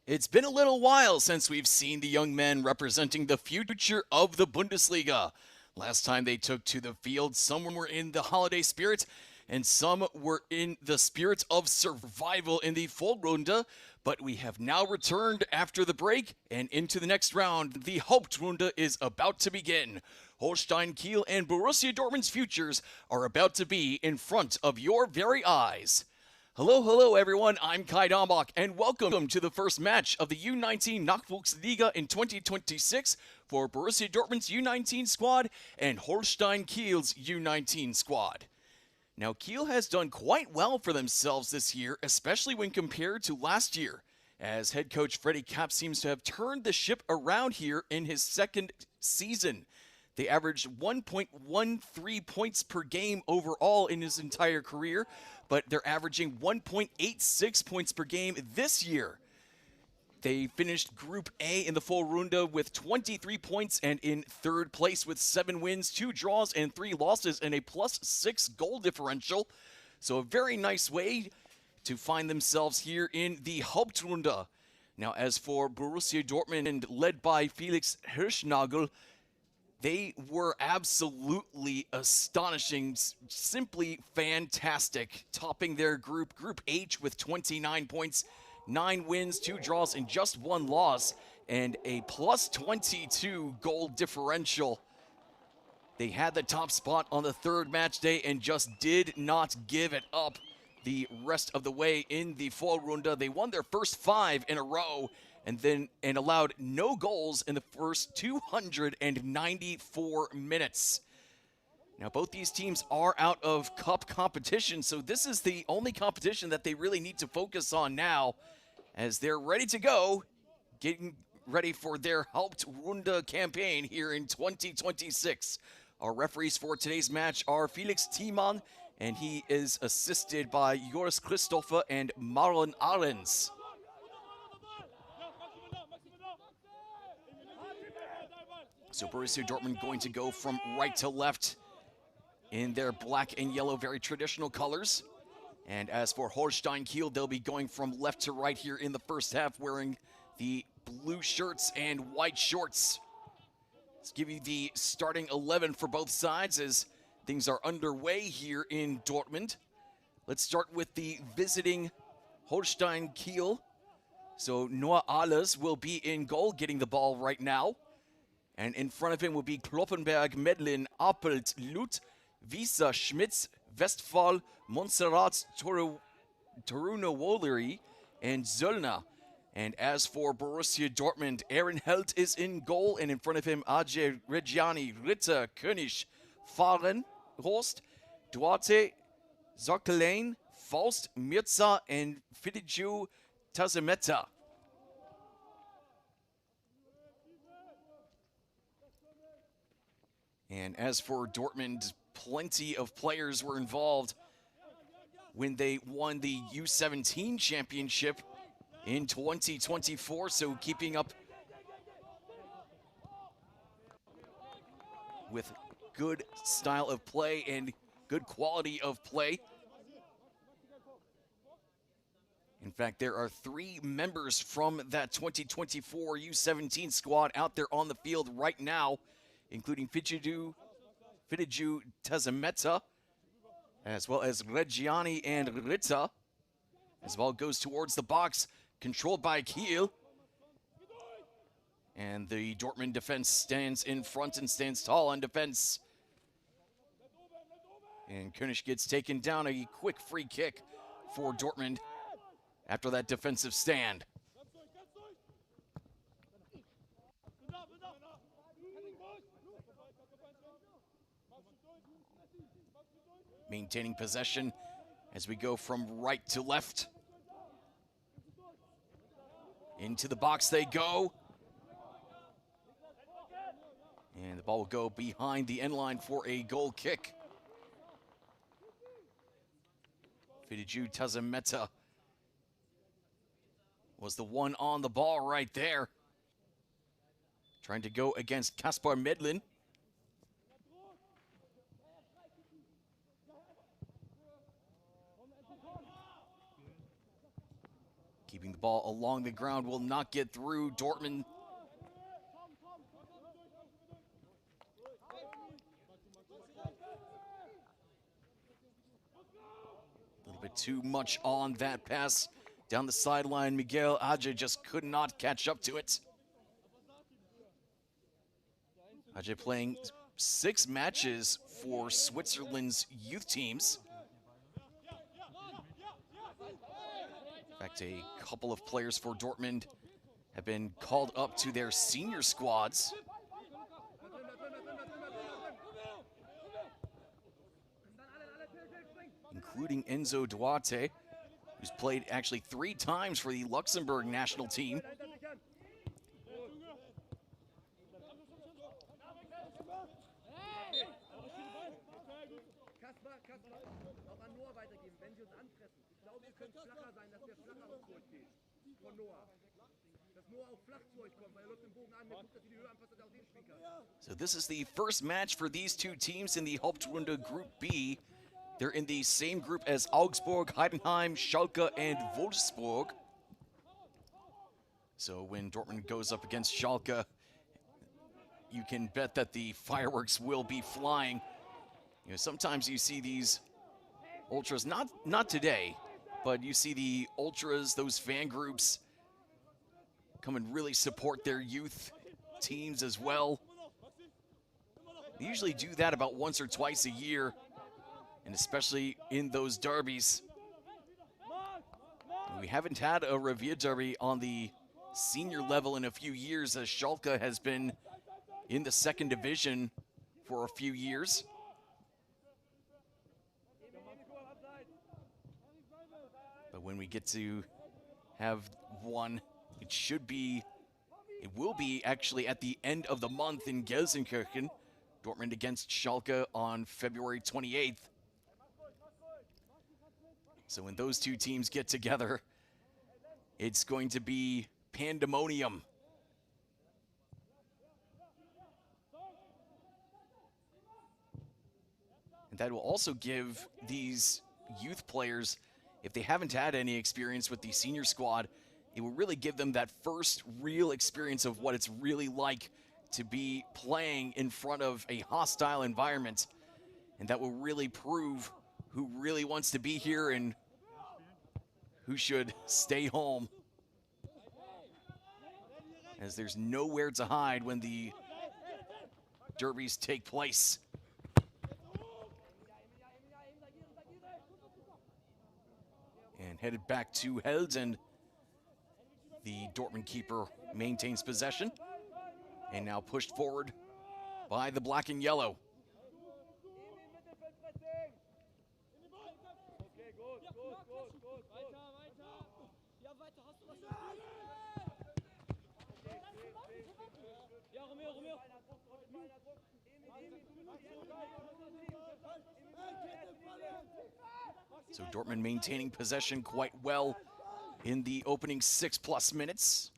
It's been a little while since we've seen the young men representing the future of the Bundesliga. Last time they took to the field, some were in the holiday spirit, and some were in the spirit of survival in the Vorrunde. But we have now returned after the break and into the next round. The Hauptrunde is about to begin. Holstein Kiel and Borussia Dortmund's futures are about to be in front of your very eyes. Hello, everyone. I'm Kai Dombach, and welcome to the first match of the U19 Nachwuchsliga in 2026 for Borussia Dortmund's U19 squad and Holstein Kiel's U19 squad. Now, Kiel has done quite well for themselves this year, especially when compared to last year, as head coach Freddie Kapp seems to have turned the ship around here in his second season. They averaged 1.13 points per game overall in his entire career, but they're averaging 1.86 points per game this year. They finished Group A in the Vorrunde with 23 points and in third place with 7 wins, 2 draws, and 3 losses, and a +6 goal differential. So a very nice way to find themselves here in the Hauptrunde. Now, as for Borussia Dortmund, led by Felix Hirschnagel, they were absolutely astonishing, simply fantastic, topping their Group H with 29 points, 9 wins, 2 draws, and just 1 loss, and a +22 goal differential. They had the top spot on the third match day and just did not give it up the rest of the way in the Vorrunde. They won their first 5 in a row and allowed no goals in the first 294 minutes. Now, both these teams are out of cup competition, so this is the only competition that they really need to focus on now, as they're ready to go, getting ready for their Hauptrunde campaign here in 2026. Our referees for today's match are Felix Thiemann, and he is assisted by Joris Christopher and Marlon Ahrens. So Borussia Dortmund going to go from right to left in their black and yellow, very traditional colors. And as for Holstein Kiel, they'll be going from left to right here in the first half, wearing the blue shirts and white shorts. Let's give you the starting 11 for both sides as things are underway here in Dortmund. Let's start with the visiting Holstein Kiel. So Noah Ahles will be in goal, getting the ball right now. And in front of him will be Kloppenberg, Medlin, Appelt, Lut, Wieser, Schmitz, Westphal, Montserrat, Toruno-Wolleri, and Zöllner. And as for Borussia Dortmund, Aaron Helt is in goal, and in front of him, Ajay Reggiani, Ritter, König, Fahren, Horst, Duarte, Zokalain, Faust, Mirza, and Fidiju Tazemeta. And as for Dortmund, plenty of players were involved when they won the U17 championship in 2024, so keeping up with good style of play and good quality of play. In fact, there are 3 members from that 2024 U17 squad out there on the field right now, including Fidiju Tazemeta, as well as Reggiani and Ritter. As the ball goes towards the box, controlled by Kiel. And the Dortmund defense stands in front and stands tall on defense. And König gets taken down, a quick free kick for Dortmund after that defensive stand. Maintaining possession as we go from right to left. Into the box they go. And the ball will go behind the end line for a goal kick. Fidiju Tazemeta was the one on the ball right there. Trying to go against Kaspar Medlin. Keeping the ball along the ground will not get through. Dortmund a little bit too much on that pass down the sideline. Miguel Adje just could not catch up to it. Adje playing 6 matches for Switzerland's youth teams. In fact, a couple of players for Dortmund have been called up to their senior squads. Including Enzo Duarte, who's played actually 3 times for the Luxembourg national team. So this is the first match for these 2 teams in the Hauptrunde Group B. They're in the same group as Augsburg, Heidenheim, Schalke, and Wolfsburg. So when Dortmund goes up against Schalke, you can bet that the fireworks will be flying. You know, sometimes you see these ultras, not today, but you see the ultras, those fan groups, come and really support their youth teams as well. They usually do that about once or twice a year, and especially in those derbies. We haven't had a Revier derby on the senior level in a few years, as Schalke has been in the 2nd division for a few years. But when we get to have one, it will be actually at the end of the month in Gelsenkirchen. Dortmund against Schalke on February 28th. So when those 2 teams get together, it's going to be pandemonium. And that will also give these youth players, if they haven't had any experience with the senior squad, it will really give them that first real experience of what it's really like to be playing in front of a hostile environment. And that will really prove who really wants to be here and who should stay home, as there's nowhere to hide when the derbies take place. And headed back to Held, and the Dortmund keeper maintains possession, and now pushed forward by the black and yellow. So Dortmund maintaining possession quite well in the opening 6+ minutes.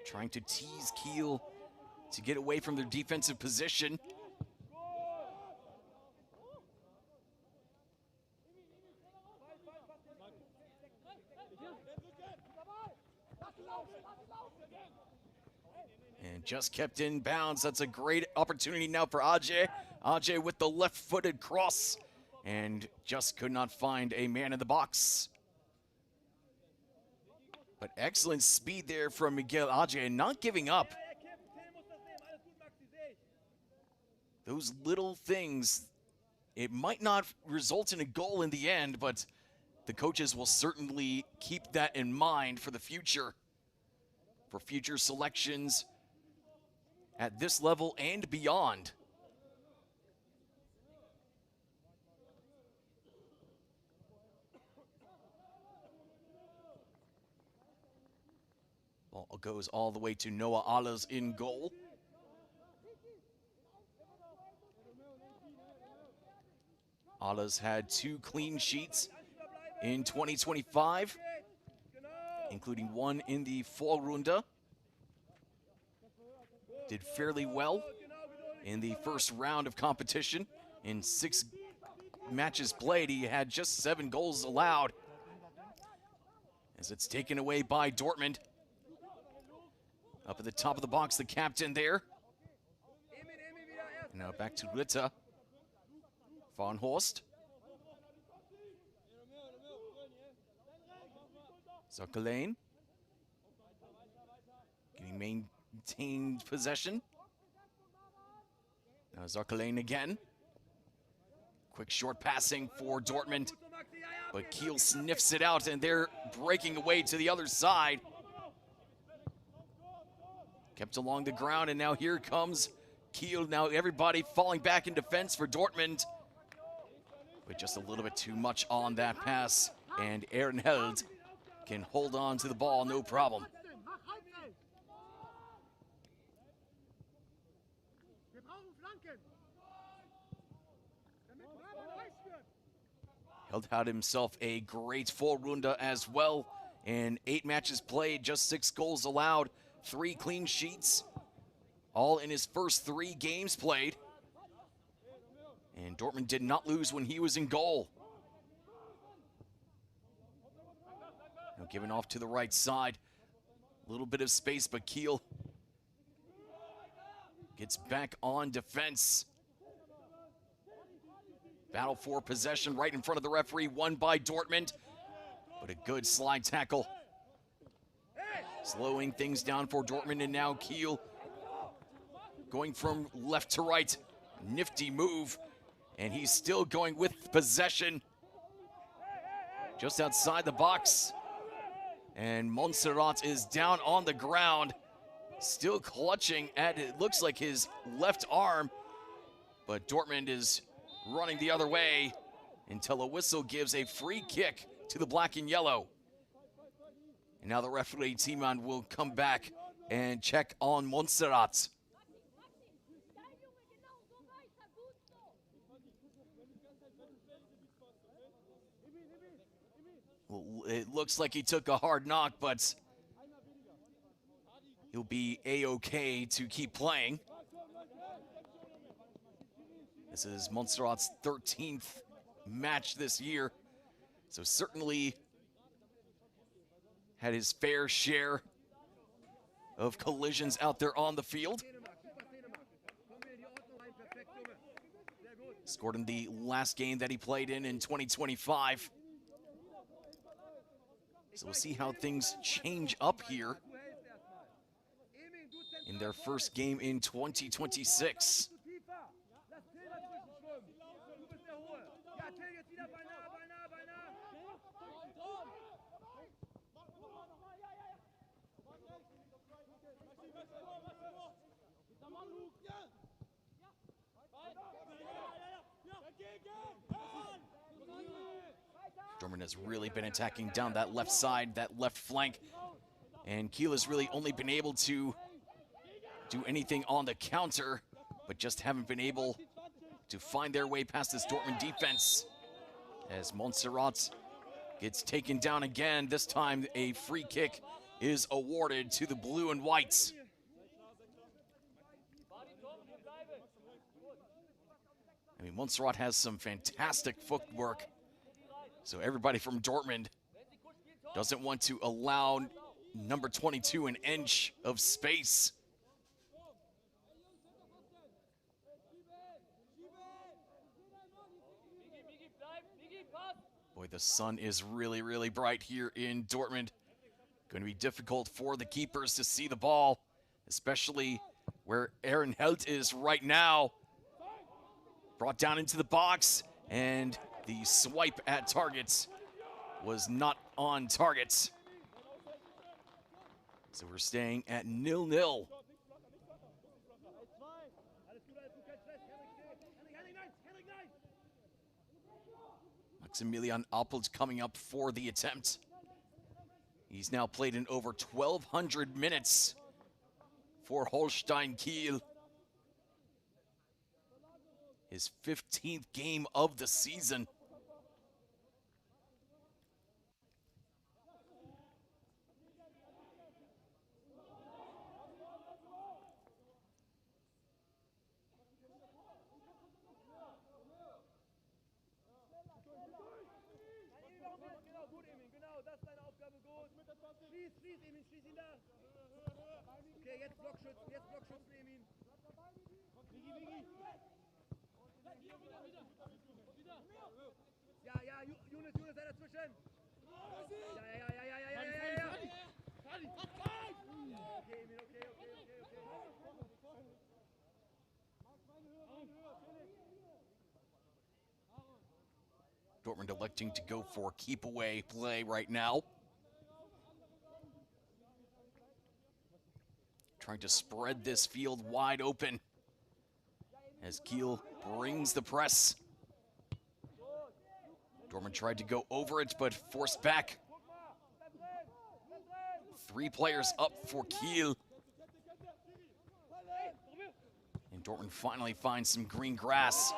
Trying to tease Kiel to get away from their defensive position. And just kept in bounds. That's a great opportunity now for Adje. Adje with the left-footed cross, and just could not find a man in the box. But excellent speed there from Miguel Adje, and not giving up. Those little things, it might not result in a goal in the end, but the coaches will certainly keep that in mind for the future, for future selections at this level and beyond. Ball goes all the way to Noah Alles in goal. Alles had 2 clean sheets in 2025, including one in the Vorrunde. Did fairly well in the first round of competition In 6 matches played, he had just 7 goals allowed, as it's taken away by Dortmund. Up at the top of the box, the captain there. Now back to Ritter. Von Horst. Zockerlane. Getting maintained possession. Now Zockerlane again. Quick short passing for Dortmund. But Kiel sniffs it out, and they're breaking away to the other side. Kept along the ground, and now here comes Kiel. Now everybody falling back in defense for Dortmund. But just a little bit too much on that pass. And Ehrenheld can hold on to the ball, no problem. Held out himself a great Vorrunde as well. In 8 matches played, just 6 goals allowed, 3 clean sheets, all in his first 3 games played. And Dortmund did not lose when he was in goal. Now giving off to the right side. A little bit of space, but Kiel gets back on defense. Battle for possession right in front of the referee, won by Dortmund. But a good slide tackle. Slowing things down for Dortmund, and now Kiel going from left to right. Nifty move, and he's still going with possession. Just outside the box. And Montserrat is down on the ground, still clutching at, it looks like, his left arm. But Dortmund is running the other way until a whistle gives a free kick to the black and yellow. And now the referee Thiemann will come back and check on Montserrat. Well, it looks like he took a hard knock, but he'll be A-okay to keep playing. This is Montserrat's 13th match this year, so certainly had his fair share of collisions out there on the field. Scored in the last game that he played in 2025. So we'll see how things change up here in their first game in 2026. Dortmund has really been attacking down that left side, that left flank. And Kiel has really only been able to do anything on the counter, but just haven't been able to find their way past this Dortmund defense. As Montserrat gets taken down again, this time a free kick is awarded to the blue and whites. I mean, Montserrat has some fantastic footwork. So everybody from Dortmund doesn't want to allow number 22 an inch of space. Boy, the sun is really, really bright here in Dortmund. Going to be difficult for the keepers to see the ball, especially where Ehrenheld is right now. Brought down into the box, and the swipe at targets was not on target. So we're staying at 0-0. Maximilian Appelt coming up for the attempt. He's now played in over 1,200 minutes for Holstein Kiel. His 15th game of the season. Dortmund electing to go for keep away play right now. Trying to spread this field wide open as Kiel brings the press. Dortmund tried to go over it, but forced back. 3 players up for Kiel. And Dortmund finally finds some green grass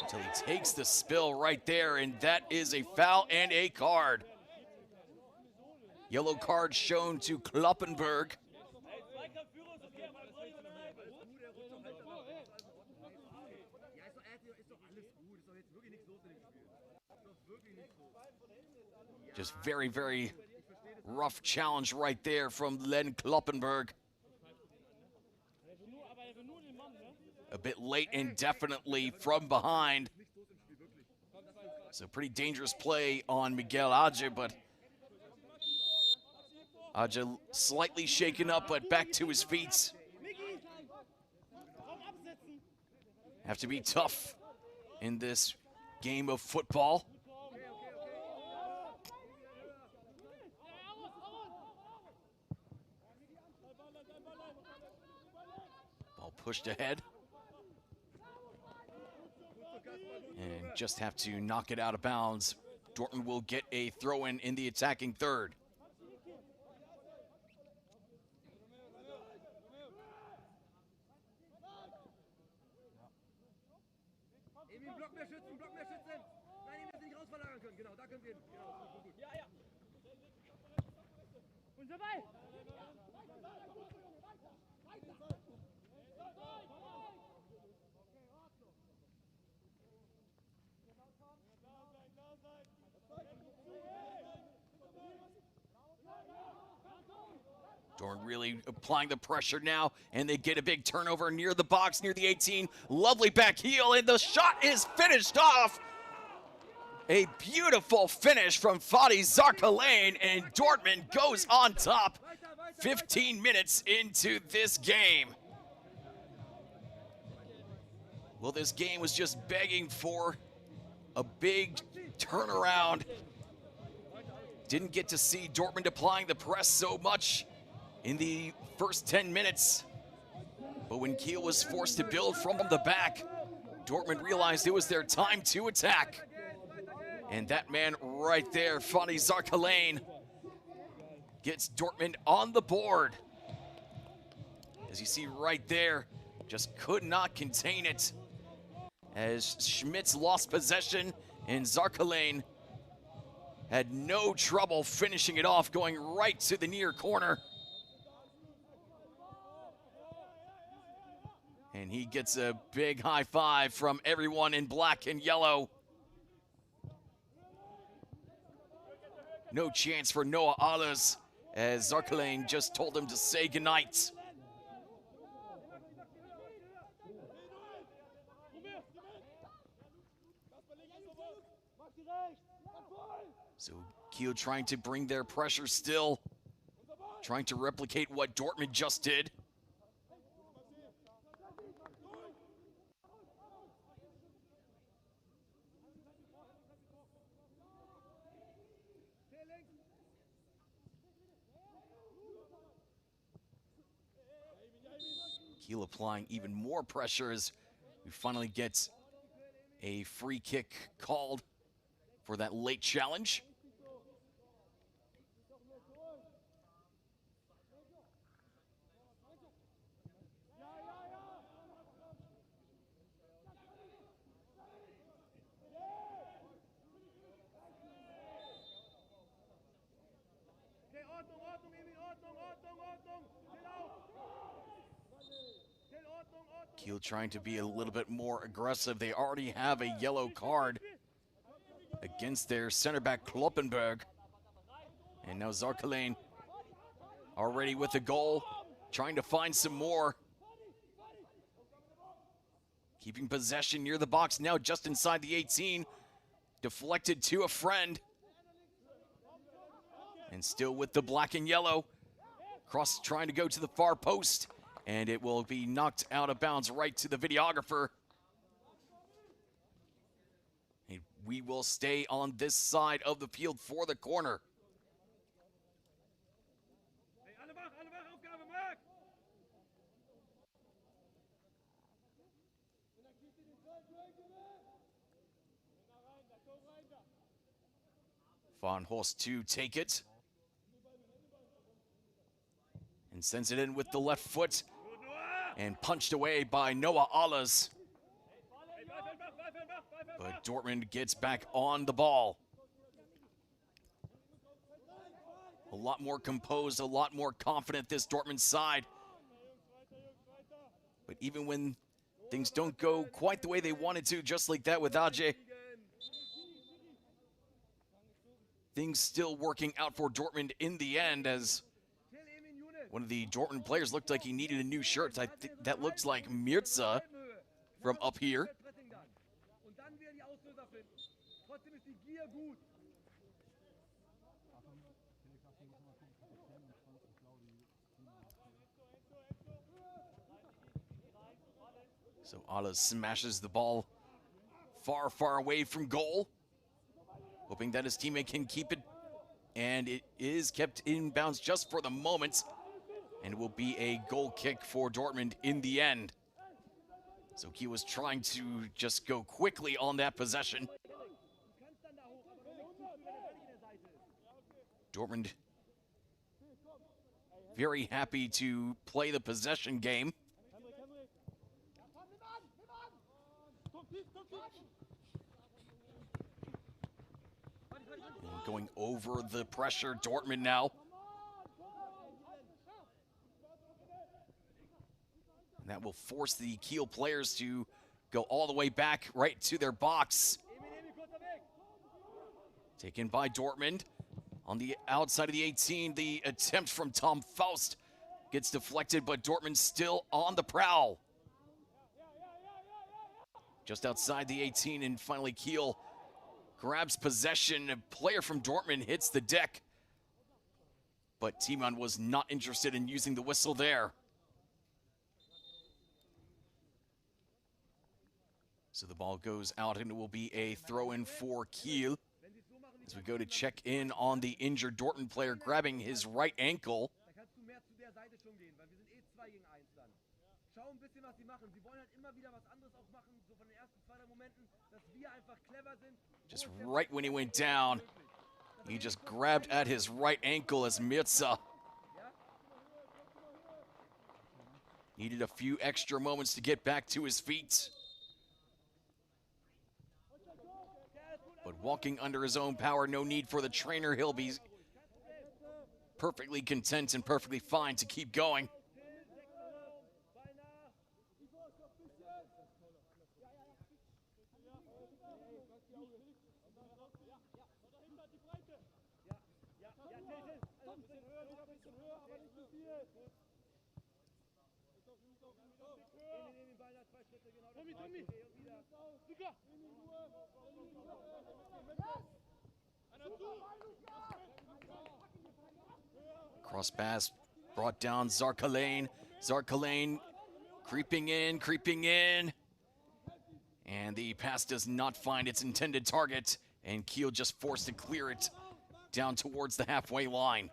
until he takes the spill right there, and that is a foul and a card. Yellow card shown to Kloppenberg. Just very, very rough challenge right there from Len Kloppenberg. A bit late and definitely from behind. So pretty dangerous play on Miguel Age, but Age slightly shaken up, but back to his feet. Have to be tough in this game of football. Ball pushed ahead. And just have to knock it out of bounds. Dortmund will get a throw-in in the attacking third. Dortmund really applying the pressure now, and they get a big turnover near the box, near the 18. Lovely back heel, and the shot is finished off. A beautiful finish from Fadi Zarkalain, and Dortmund goes on top 15 minutes into this game. Well, this game was just begging for a big turnaround. Didn't get to see Dortmund applying the press so much in the first 10 minutes. But when Kiel was forced to build from the back, Dortmund realized it was their time to attack. And that man right there, Fadi Zarkalain, gets Dortmund on the board. As you see right there, just could not contain it. As Schmitz lost possession, and Zarkalain had no trouble finishing it off, going right to the near corner. And he gets a big high five from everyone in black and yellow. No chance for Noah Ahlers, as Zarkalain just told him to say goodnight. So Kiel trying to bring their pressure still, trying to replicate what Dortmund just did. Kiel applying even more pressure as we finally get a free kick called for that late challenge. Kiel trying to be a little bit more aggressive. They already have a yellow card against their center back Kloppenberg. And now Zarkalein already with the goal, trying to find some more. Keeping possession near the box now, just inside the 18. Deflected to a friend. And still with the black and yellow. Cross trying to go to the far post. And it will be knocked out of bounds right to the videographer. And we will stay on this side of the field for the corner. Van Horst to take it. And sends it in with the left foot. And punched away by Noah Alles. But Dortmund gets back on the ball. A lot more composed, a lot more confident, this Dortmund side. But even when things don't go quite the way they wanted to, just like that with Ajay, things still working out for Dortmund in the end, as one of the Dortmund players looked like he needed a new shirt. I think that looks like Mirza from up here. So Ala smashes the ball far, far away from goal, hoping that his teammate can keep it. And it is kept in bounds just for the moment. And it will be a goal kick for Dortmund in the end. So he was trying to just go quickly on that possession. Dortmund very happy to play the possession game. And going over the pressure, Dortmund now. And that will force the Kiel players to go all the way back right to their box. Taken by Dortmund. On the outside of the 18, the attempt from Tom Faust gets deflected, but Dortmund still on the prowl. Just outside the 18, and finally Kiel grabs possession. A player from Dortmund hits the deck, but Timon was not interested in using the whistle there. So the ball goes out, and it will be a throw-in for Kiel. As we go to check in on the injured Dortmund player grabbing his right ankle. Just right when he went down, he just grabbed at his right ankle as Mirza needed a few extra moments to get back to his feet. But walking under his own power, no need for the trainer. He'll be perfectly content and perfectly fine to keep going. Cross pass brought down Zarkalein. Zarkalein creeping in. And the pass does not find its intended target. And Kiel just forced to clear it down towards the halfway line.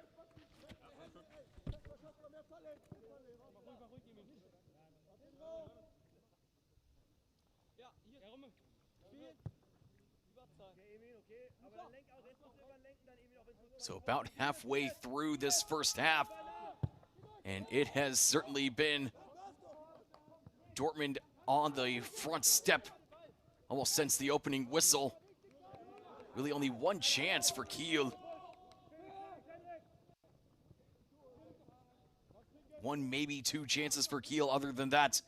So about halfway through this first half, and it has certainly been Dortmund on the front step almost since the opening whistle. Really only one chance for Kiel. One, maybe two chances for Kiel. Other than that,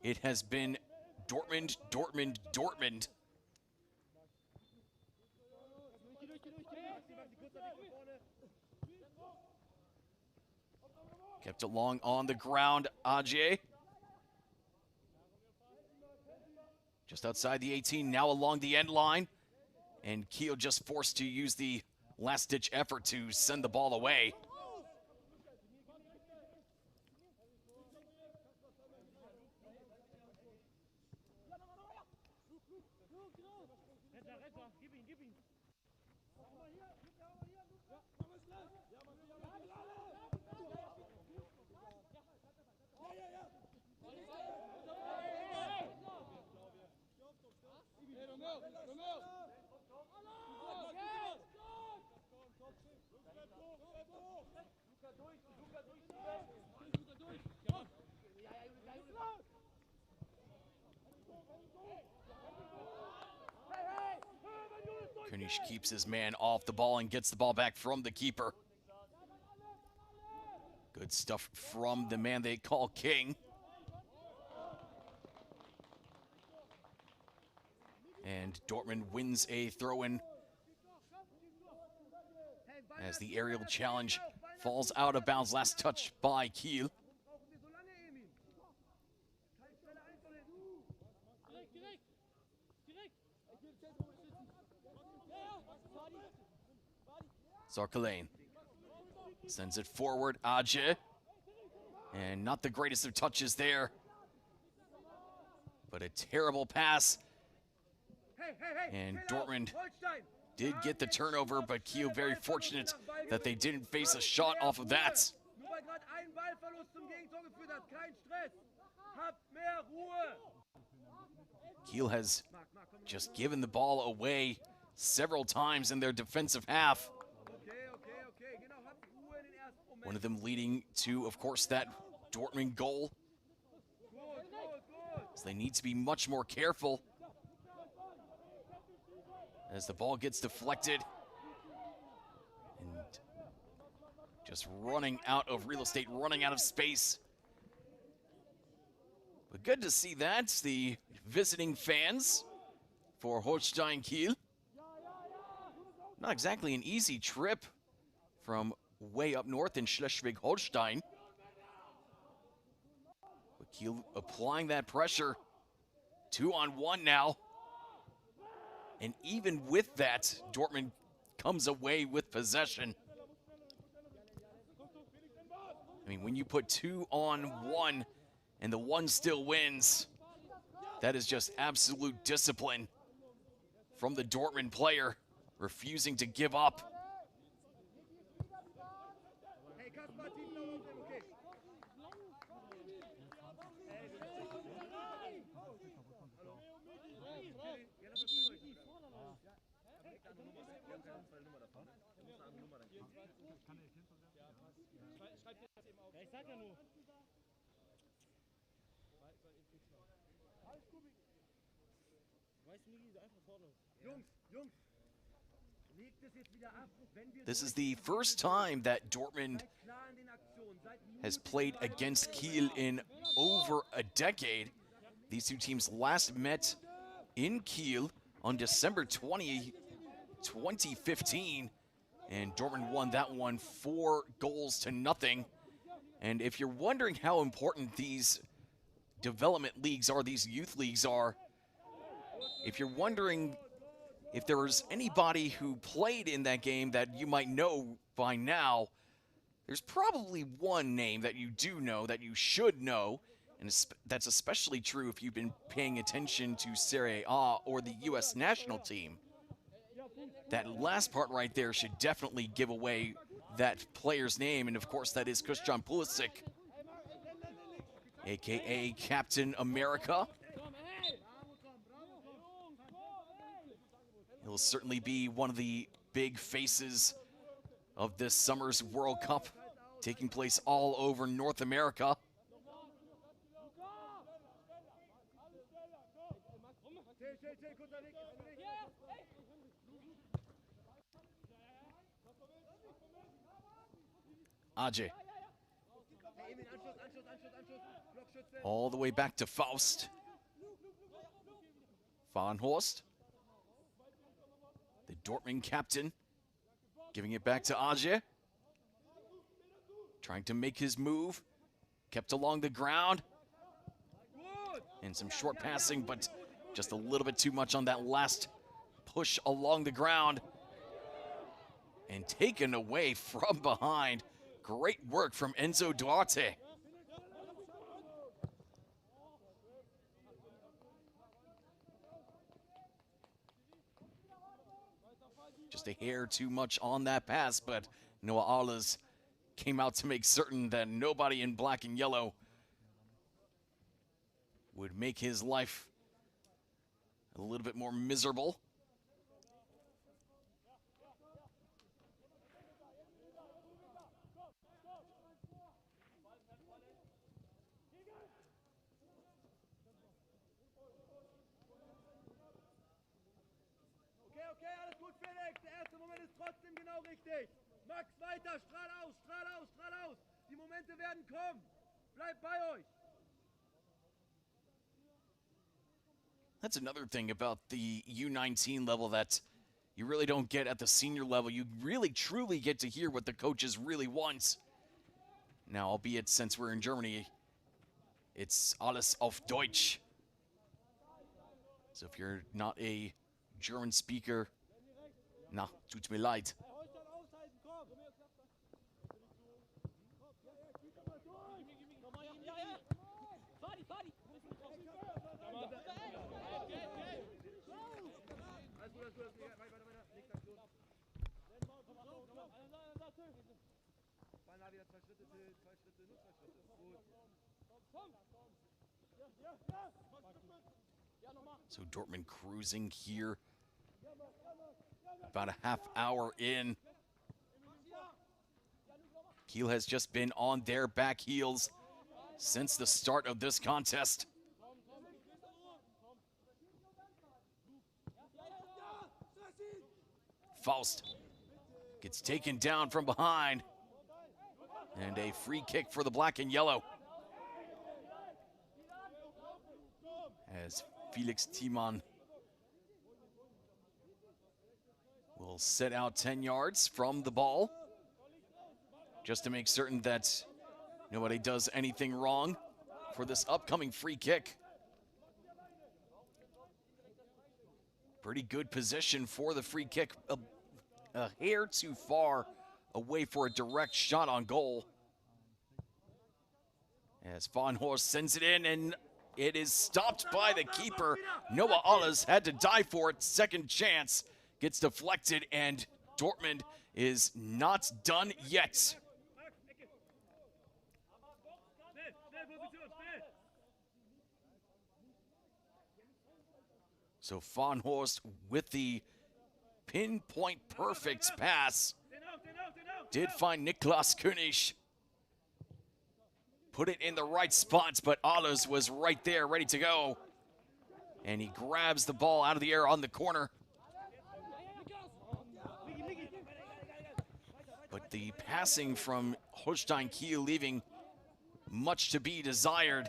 it has been Dortmund, Dortmund, Dortmund. Kept it long on the ground, Ajay. Just outside the 18, now along the end line. And Kiel just forced to use the last-ditch effort to send the ball away. König keeps his man off the ball and gets the ball back from the keeper. Good stuff from the man they call King. And Dortmund wins a throw-in as the aerial challenge falls out of bounds. Last touch by Kiel. Sarkalain sends it forward, Ajay. And not the greatest of touches there, but a terrible pass. And Dortmund did get the turnover, but Kiel very fortunate that they didn't face a shot off of that. Kiel has just given the ball away several times in their defensive half. One of them leading to, of course, that Dortmund goal. So they need to be much more careful as the ball gets deflected and just running out of real estate, running out of space. But good to see that, the visiting fans for Holstein Kiel. Not exactly an easy trip from way up north in Schleswig-Holstein. But Kiel applying that pressure. 2-on-1 now. And even with that, Dortmund comes away with possession. I mean, when you put 2-on-1 and the one still wins, that is just absolute discipline from the Dortmund player, refusing to give up. This is the first time that Dortmund has played against Kiel in over a decade. These two teams last met in Kiel on December 20, 2015, and Dortmund won that one 4-0. And if you're wondering how important these development leagues are, these youth leagues are, if you're wondering if there was anybody who played in that game that you might know by now, there's probably one name that you do know, that you should know, and that's especially true if you've been paying attention to Serie A or the U.S. national team. That last part right there should definitely give away that player's name, and of course that is Christian Pulisic, aka Captain America. He'll certainly be one of the big faces of this summer's World Cup, taking place all over North America. Ajay. All the way back to Faust. Van Horst. The Dortmund captain. Giving it back to Ajay. Trying to make his move. Kept along the ground. And some short passing, but just a little bit too much on that last push along the ground. And taken away from behind. Great work from Enzo Duarte. Just a hair too much on that pass, but Noah Alles came out to make certain that nobody in black and yellow would make his life a little bit more miserable. Okay, alles gut, Felix. Der erste Moment ist trotzdem genau richtig. Max, weiter, strahl aus, strahl aus, strahl aus. Die Momente werden kommen. Bleibt bei euch. That's another thing about the U19 level that you really don't get at the senior level. You really, truly get to hear what the coaches really want. Now, albeit since we're in Germany, it's alles auf Deutsch. So if you're not a German speaker, na, tut mir leid. So Dortmund cruising here, about a half hour in. Kiel has just been on their back heels since the start of this contest. Faust gets taken down from behind. And a free kick for the black and yellow. As Felix Thiemann will set out 10 yards from the ball, just to make certain that nobody does anything wrong for this upcoming free kick. Pretty good position for the free kick. A hair too far away for a direct shot on goal. As Van Horst sends it in, and it is stopped by the keeper. Noah Alles had to die for it. Second chance gets deflected, and Dortmund is not done yet. So Van Horst with the pinpoint perfect pass did find Niklas König. Put it in the right spots, but Alles was right there, ready to go. And he grabs the ball out of the air on the corner. But the passing from Holstein Kiel leaving much to be desired.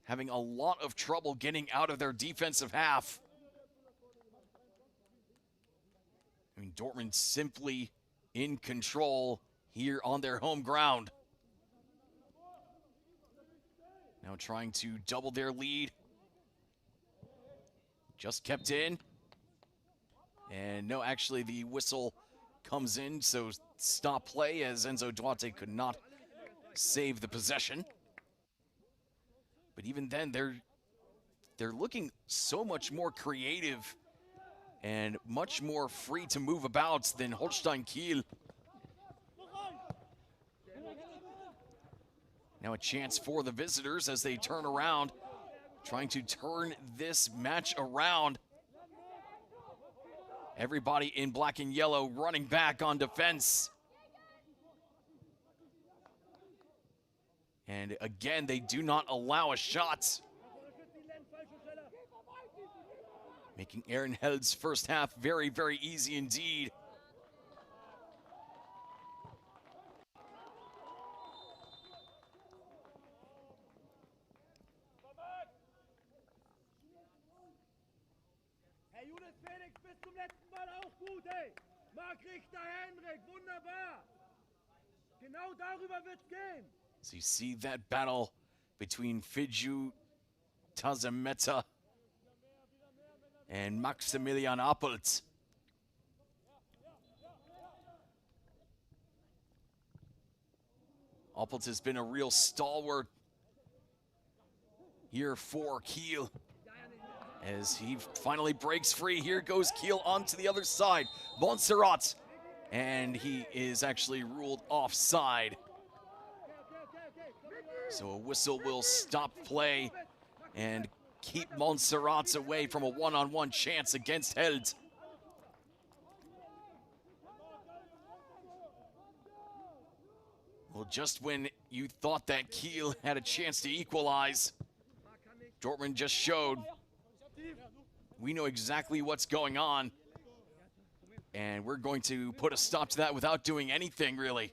Having a lot of trouble getting out of their defensive half. I mean, Dortmund simply in control here on their home ground. Now trying to double their lead. Just kept in. And no, actually the whistle comes in, so stop play as Enzo Duarte could not save the possession. But even then, they're looking so much more creative and much more free to move about than Holstein Kiel. Now a chance for the visitors as they turn around, trying to turn this match around. Everybody in black and yellow running back on defense. And again, they do not allow a shot. Making Aaron Held's first half very, very easy indeed. Mark Richter, Henrik, wunderbar. Genau darüber wird's gehen. So you see that battle between Fiju Tazameta and Maximilian Appelt. Appelt has been a real stalwart here for Kiel. As he finally breaks free, here goes Kiel onto the other side. Montserrat, and he is actually ruled offside. So a whistle will stop play and keep Montserrat away from a one-on-one chance against Held. Well, just when you thought that Kiel had a chance to equalize, Dortmund just showed we know exactly what's going on, and we're going to put a stop to that without doing anything, really.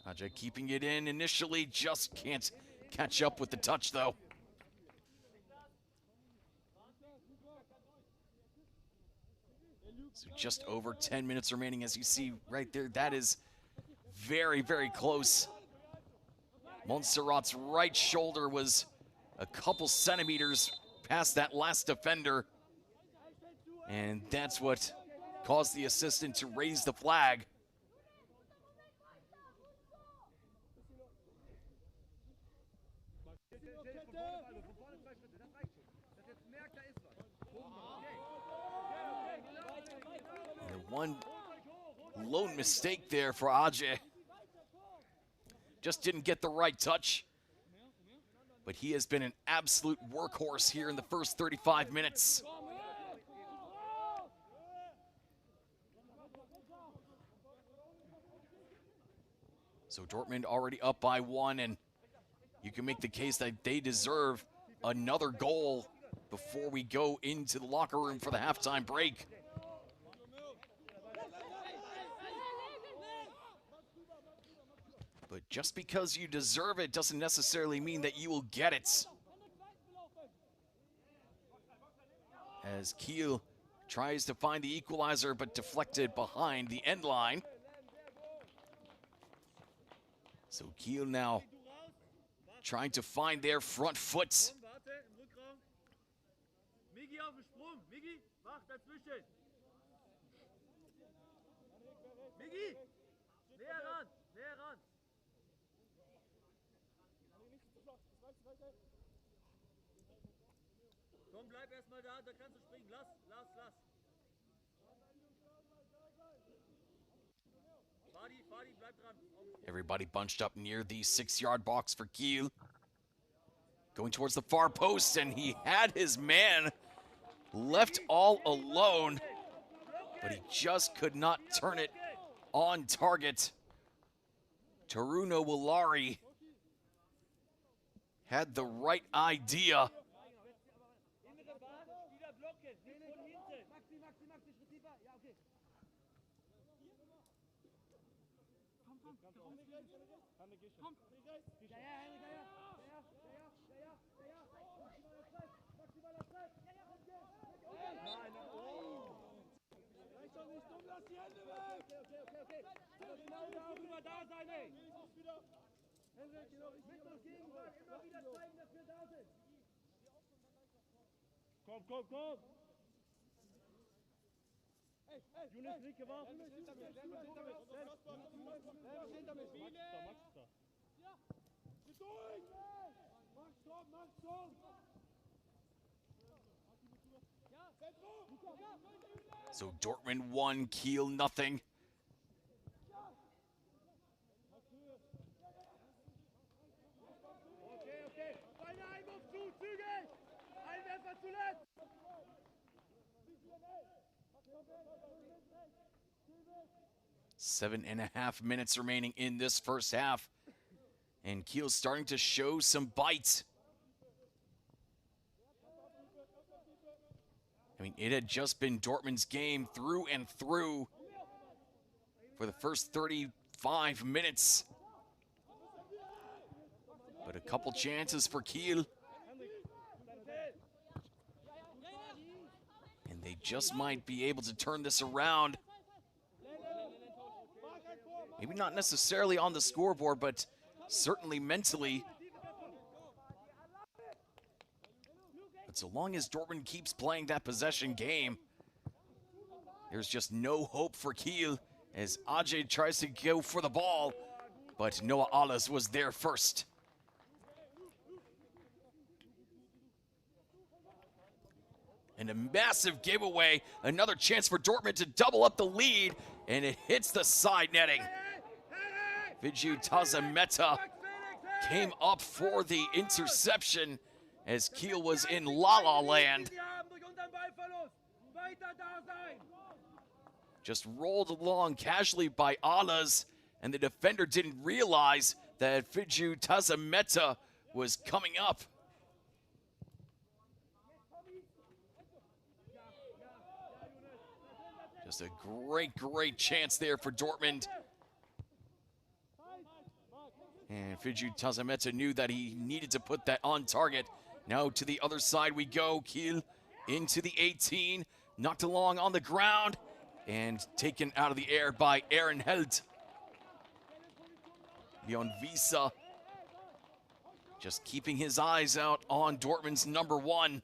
Ajay keeping it in initially, just can't catch up with the touch, though. So just over 10 minutes remaining, as you see right there. That is very, very close. Montserrat's right shoulder was a couple centimeters past that last defender, and that's what caused the assistant to raise the flag. One lone mistake there for Ajay. Just didn't get the right touch. But he has been an absolute workhorse here in the first 35 minutes. So Dortmund already up by one, and you can make the case that they deserve another goal before we go into the locker room for the halftime break. But just because you deserve it doesn't necessarily mean that you will get it. As Kiel tries to find the equalizer, but deflected behind the end line. So Kiel now trying to find their front foot. Migi auf den Sprung. Migi, mach dazwischen. Migi, näher ran, näher ran. Komm, bleib erstmal da, da kannst du springen. Lass. Fadi, bleib dran. Everybody bunched up near the 6-yard box for Kiel. Going towards the far post, and he had his man left all alone, but he just could not turn it on target. Taruno Wallari had the right idea. Komm. Younes, nicht geworfen. So Dortmund 1, Kiel nothing. Okay. Feiner Einwurf zu, zügig. Einwerfer zuletzt. 7.5 minutes remaining in this first half. And Kiel's starting to show some bite. I mean, it had just been Dortmund's game through and through for the first 35 minutes. But a couple chances for Kiel. And they just might be able to turn this around. Maybe not necessarily on the scoreboard, but certainly mentally. But so long as Dortmund keeps playing that possession game, there's just no hope for Kiel as Ajay tries to go for the ball, but Noah Alles was there first. And a massive giveaway, another chance for Dortmund to double up the lead, and it hits the side netting. Viju Tazameta came up for the interception as Kiel was in la-la land. Just rolled along casually by Alas, and the defender didn't realize that Viju Tazameta was coming up. Just a great chance there for Dortmund. And Viju Tazameta knew that he needed to put that on target. Now to the other side we go. Kiel into the 18, knocked along on the ground, and taken out of the air by Aaron Held. Leon Visa just keeping his eyes out on Dortmund's number one.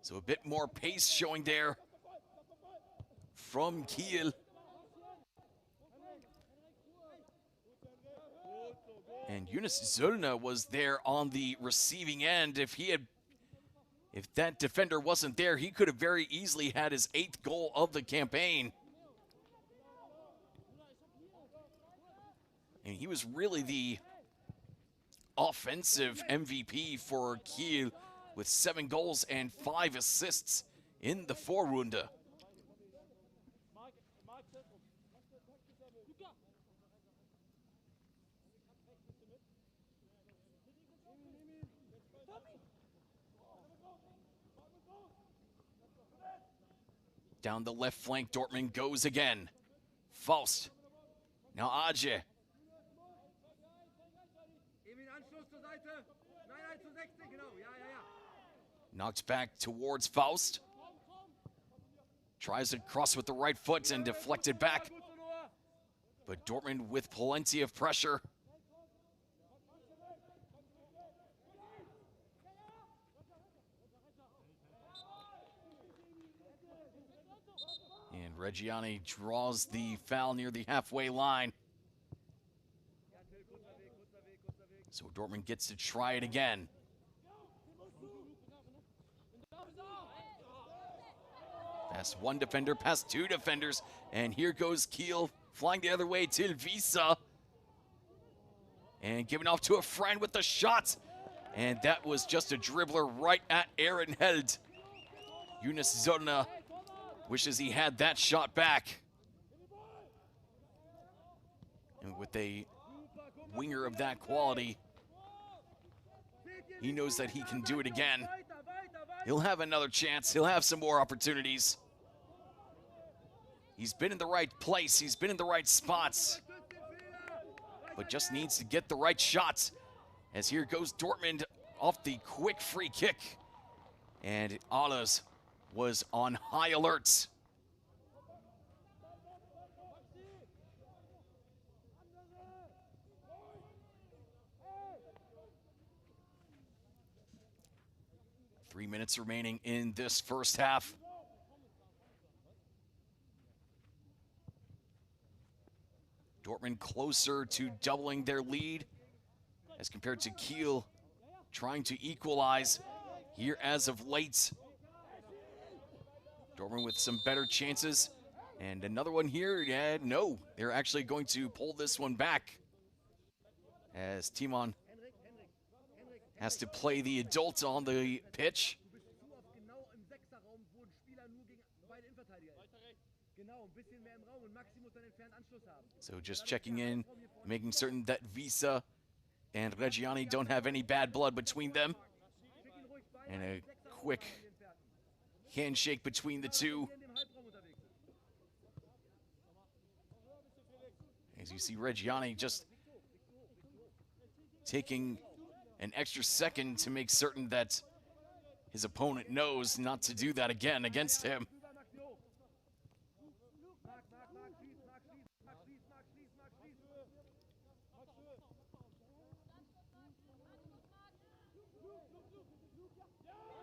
So a bit more pace showing there from Kiel. And Yunus Zöllner was there on the receiving end. If that defender wasn't there, he could have very easily had his 8th goal of the campaign. And he was really the offensive MVP for Kiel with 7 goals and 5 assists in the Vorrunde. Down the left flank, Dortmund goes again. Faust. Now Ajay. Knocked back towards Faust. Tries to cross with the right foot and deflected back. But Dortmund with plenty of pressure. And Reggiani draws the foul near the halfway line. So Dortmund gets to try it again. Past one defender, past 2 defenders, and here goes Kiel flying the other way to Visa. And giving off to a friend with the shot. And that was just a dribbler right at Aaron Held. Yunus Zöllner wishes he had that shot back. And with a winger of that quality, he knows that he can do it again. He'll have another chance. He'll have some more opportunities. He's been in the right place. He's been in the right spots. But just needs to get the right shots. As here goes Dortmund off the quick free kick. And Alas was on high alert. Three minutes remaining in this first half. Dortmund closer to doubling their lead as compared to Kiel trying to equalize here as of late. Dortmund with some better chances. And another one here, yeah, no. They're actually going to pull this one back as Timon has to play the adult on the pitch. So just checking in, making certain that Visa and Reggiani don't have any bad blood between them. And a quick handshake between the two. As you see Reggiani just taking an extra second to make certain that his opponent knows not to do that again against him.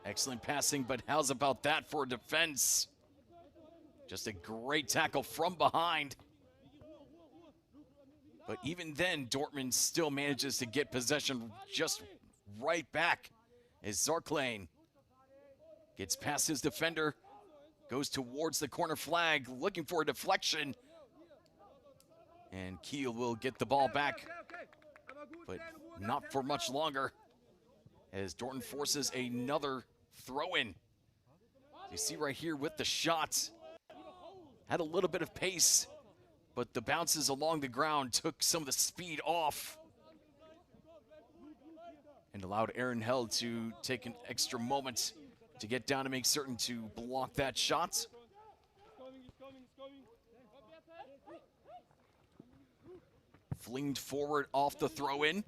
Excellent passing, but how's about that for defense? Just a great tackle from behind. But even then, Dortmund still manages to get possession just right back as Zarklane gets past his defender, goes towards the corner flag, looking for a deflection. And Kiel will get the ball back, but not for much longer, as Dortmund forces another throw-in. You see right here with the shot, had a little bit of pace, but the bounces along the ground took some of the speed off and allowed Aaron Held to take an extra moment to get down to make certain to block that shot. Flinged forward off the throw-in.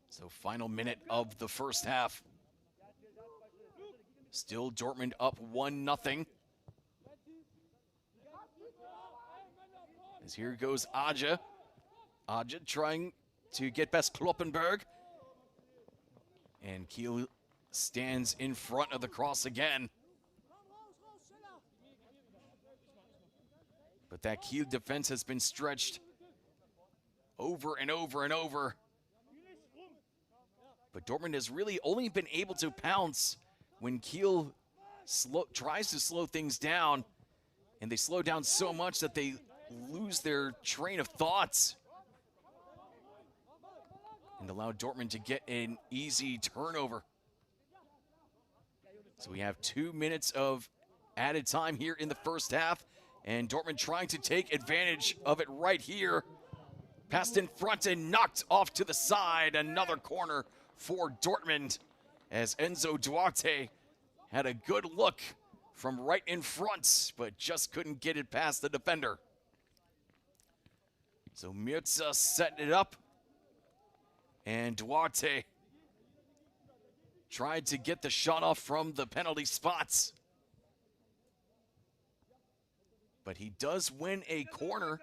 So final minute of the first half. Still Dortmund up 1-0. As here goes Aja. Aja trying to get past Kloppenberg. And Kiel stands in front of the cross again. But that Kiel defense has been stretched over and over and over. But Dortmund has really only been able to pounce when Kiel tries to slow things down, and they slow down so much that they lose their train of thoughts and allow Dortmund to get an easy turnover. So we have 2 minutes of added time here in the first half, and Dortmund trying to take advantage of it right here. Passed in front and knocked off to the side. Another corner for Dortmund as Enzo Duarte had a good look from right in front, but just couldn't get it past the defender. So Mirza setting it up, and Duarte tried to get the shot off from the penalty spots. But he does win a corner.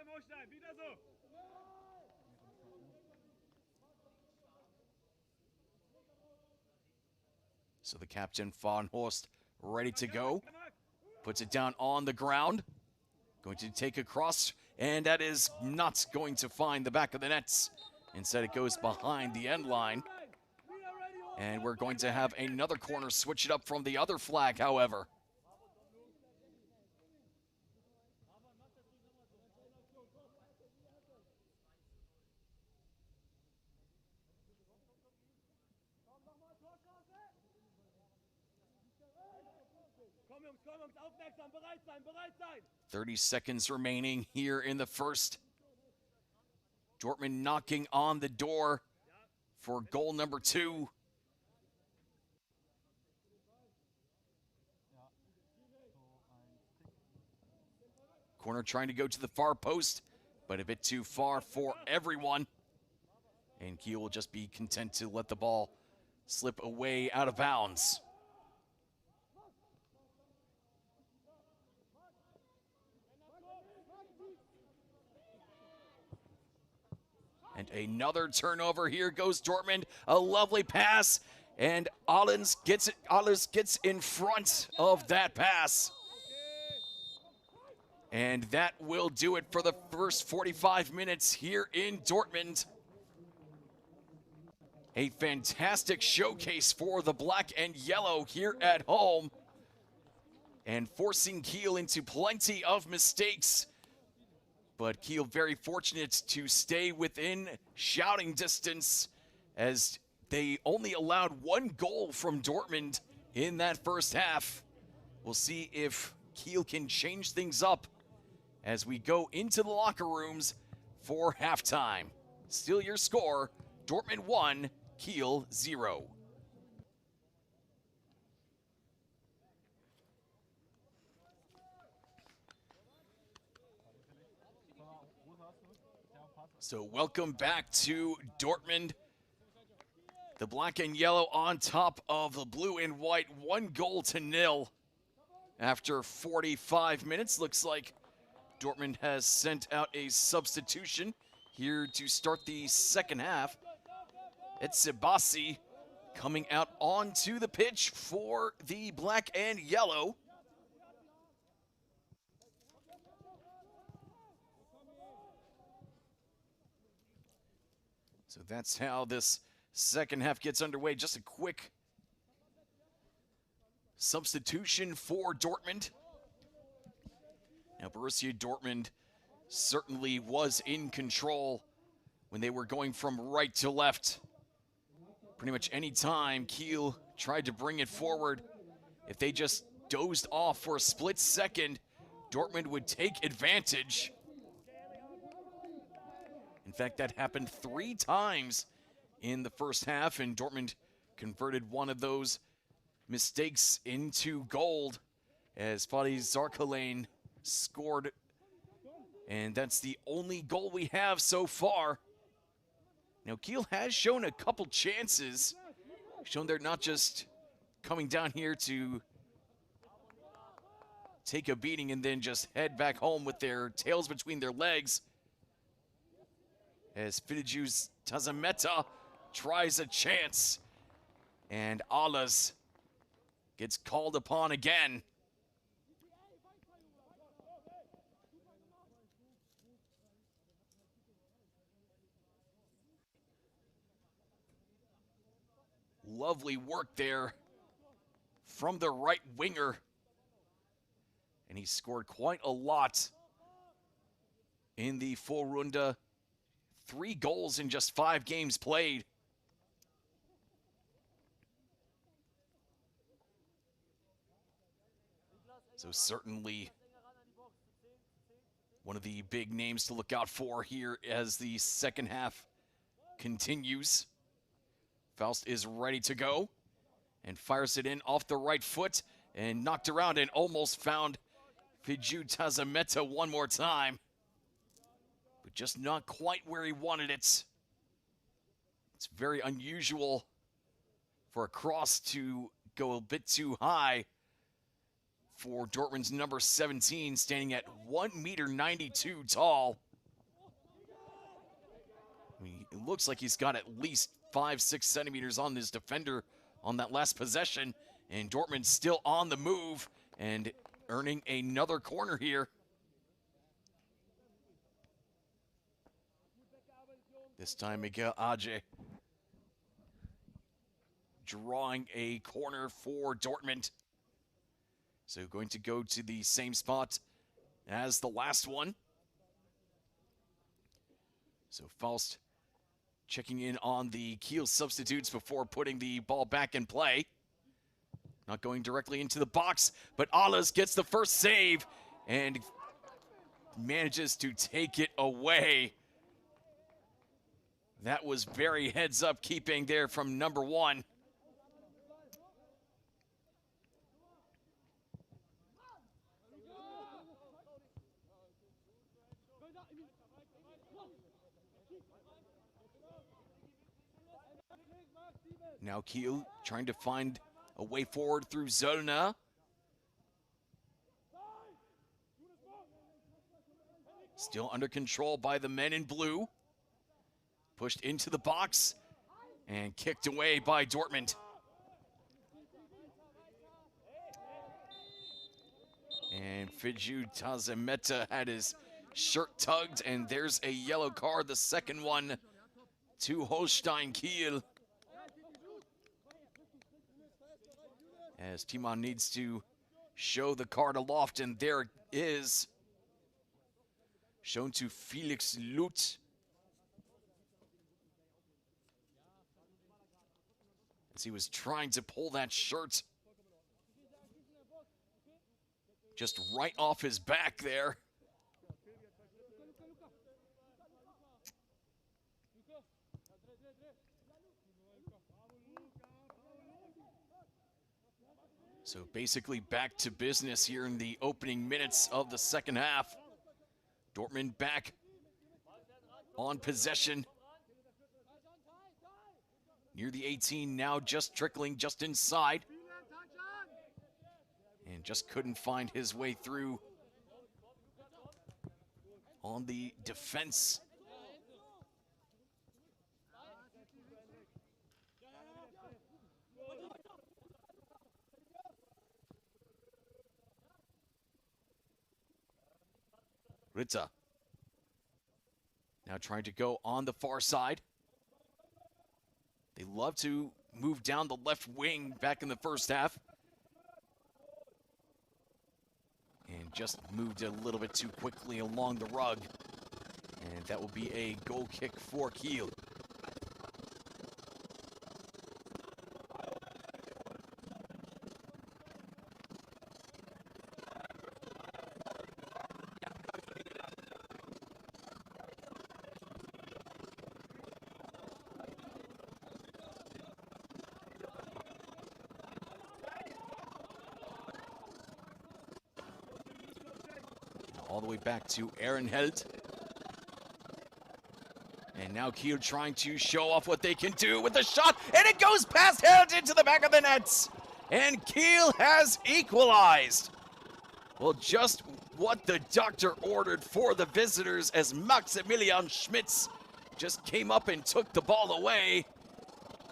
So the captain, Von Horst, ready to go. Puts it down on the ground. Going to take a cross, and that is not going to find the back of the nets. Instead, it goes behind the end line. And we're going to have another corner, switch it up from the other flag, however. Komm, Jungs, aufmerksam, bereit sein. 30 seconds remaining here in the first. Dortmund knocking on the door for goal number 2. Corner trying to go to the far post, but a bit too far for everyone. And Kiel will just be content to let the ball slip away out of bounds. And another turnover. Here goes Dortmund. A lovely pass, and Allens gets it. Allens gets in front of that pass. And that will do it for the first 45 minutes here in Dortmund. A fantastic showcase for the black and yellow here at home, and forcing Kiel into plenty of mistakes. But Kiel very fortunate to stay within shouting distance, as they only allowed 1 goal from Dortmund in that first half. We'll see if Kiel can change things up as we go into the locker rooms for halftime. Still your score, Dortmund 1, Kiel 0. So welcome back to Dortmund. The black and yellow on top of the blue and white, 1-0 after 45 minutes. Looks like Dortmund has sent out a substitution here to start the second half. It's Sebasi coming out onto the pitch for the black and yellow. So that's how this second half gets underway. Just a quick substitution for Dortmund. Now, Borussia Dortmund certainly was in control when they were going from right to left. Pretty much any time Kiel tried to bring it forward, if they just dozed off for a split second, Dortmund would take advantage. In fact, that happened 3 times in the first half, and Dortmund converted one of those mistakes into gold as Fatih Zarkalain scored, and that's the only goal we have so far. Now, Kiel has shown a couple chances, shown they're not just coming down here to take a beating and then just head back home with their tails between their legs. As Fidijus Tazameta tries a chance, and Alas gets called upon again. Lovely work there from the right winger. And he scored quite a lot in the Vorrunde. 3 goals in just 5 games played. So certainly one of the big names to look out for here as the second half continues. Faust is ready to go and fires it in off the right foot and knocked around and almost found Fidju Tazameta one more time. But just not quite where he wanted it. It's very unusual for a cross to go a bit too high for Dortmund's number 17, standing at 1.92 meters tall. I mean, it looks like he's got at least 5-6 centimeters on his defender on that last possession, and Dortmund still on the move and earning another corner here. This time Miguel Age drawing a corner for Dortmund. So going to go to the same spot as the last one. So Faust checking in on the Kiel substitutes before putting the ball back in play. Not going directly into the box, but Alas gets the first save and manages to take it away. That was very heads-up keeping there from number 1. Now Kiel trying to find a way forward through Zolna. Still under control by the men in blue. Pushed into the box and kicked away by Dortmund. And Fidju Tazameta had his shirt tugged, and there's a yellow card, the second one to Holstein Kiel. As Timon needs to show the card aloft, and there it is. Shown to Felix Lut. As he was trying to pull that shirt just right off his back there. So basically back to business here in the opening minutes of the second half. Dortmund back on possession. Near the 18 now, just trickling just inside. And just couldn't find his way through on the defense. Ritter now trying to go on the far side. They love to move down the left wing back in the first half. And just moved a little bit too quickly along the rug. And that will be a goal kick for Kiel. All the way back to Ehrenheld. And now Kiel trying to show off what they can do with the shot, and it goes past Held into the back of the nets. And Kiel has equalized. Well, just what the doctor ordered for the visitors, as Maximilian Schmitz just came up and took the ball away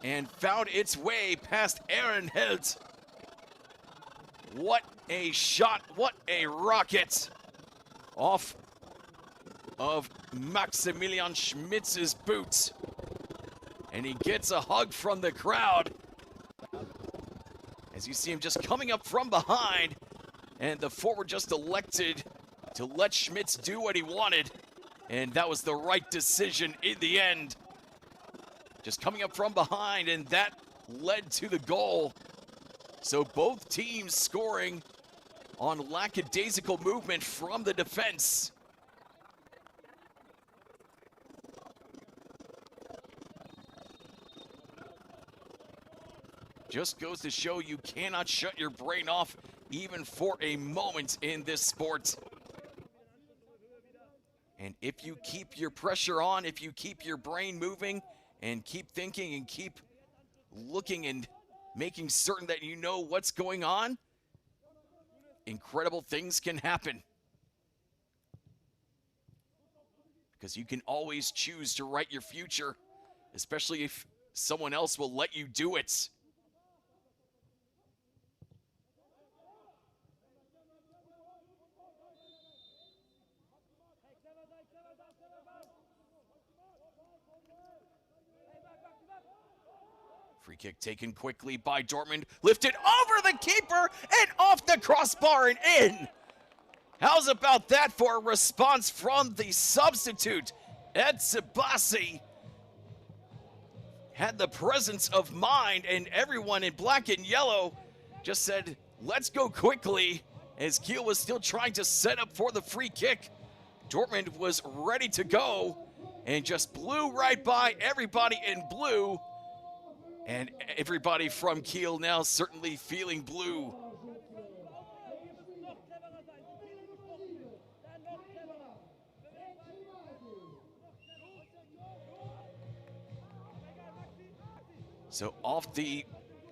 and found its way past Ehrenheld. What a shot, what a rocket off of Maximilian Schmitz's boots. And he gets a hug from the crowd as you see him just coming up from behind, and the forward just elected to let Schmitz do what he wanted, and that was the right decision in the end. Just coming up from behind, and that led to the goal. So both teams scoring on lackadaisical movement from the defense. Just goes to show you cannot shut your brain off even for a moment in this sport. And if you keep your pressure on, if you keep your brain moving and keep thinking and keep looking and making certain that you know what's going on, incredible things can happen. Because you can always choose to write your future, especially if someone else will let you do it. Free kick taken quickly by Dortmund, lifted over the keeper and off the crossbar and in. How's about that for a response from the substitute? Ed Sebasi had the presence of mind, and everyone in black and yellow just said, let's go quickly, as Kiel was still trying to set up for the free kick. Dortmund was ready to go and just blew right by everybody in blue. And everybody from Kiel now certainly feeling blue. So off the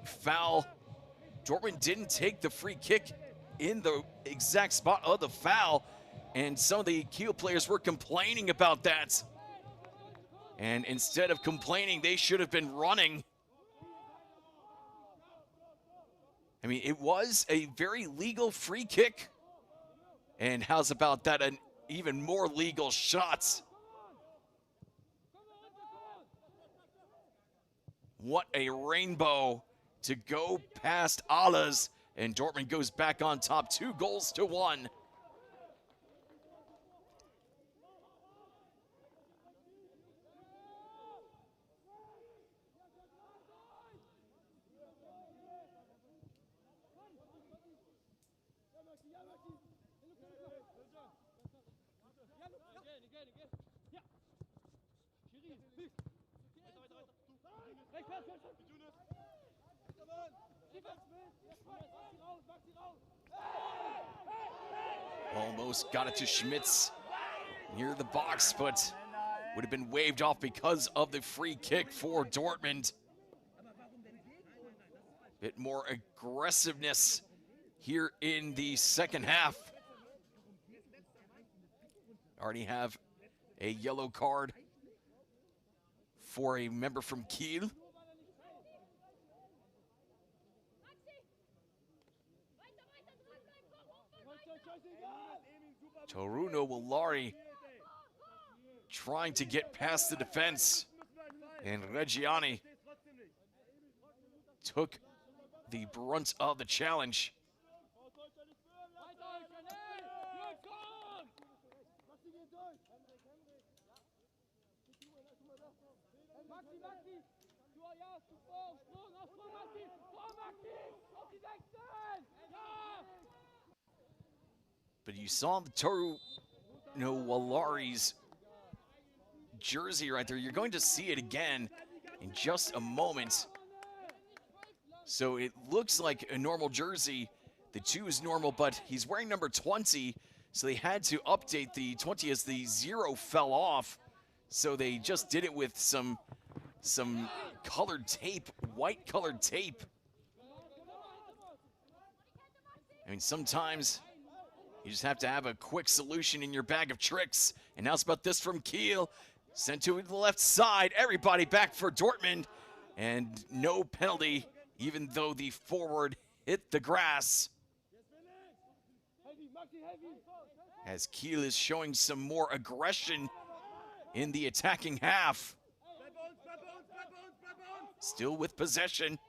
foul, Dortmund didn't take the free kick in the exact spot of the foul, and some of the Kiel players were complaining about that. And instead of complaining, they should have been running. I mean, it was a very legal free kick. And how's about that, an even more legal shot? What a rainbow to go past Alas, and Dortmund goes back on top 2-1. Almost got it to Schmitz near the box, but would have been waved off because of the free kick for Dortmund. Bit more aggressiveness here in the second half. Already have a yellow card for a member from Kiel. Toruno Wallari trying to get past the defense, and Reggiani took the brunt of the challenge. But you saw the Toruno Wallari's jersey right there. You're going to see it again in just a moment. So it looks like a normal jersey. The 2 is normal, but he's wearing number 20, so they had to update the 20 as the 0 fell off. So they just did it with some colored tape, white colored tape. I mean, sometimes you just have to have a quick solution in your bag of tricks. And now it's about this from Kiel. Sent to the left side. Everybody back for Dortmund. And no penalty, even though the forward hit the grass. As Kiel is showing some more aggression in the attacking half. Still with possession.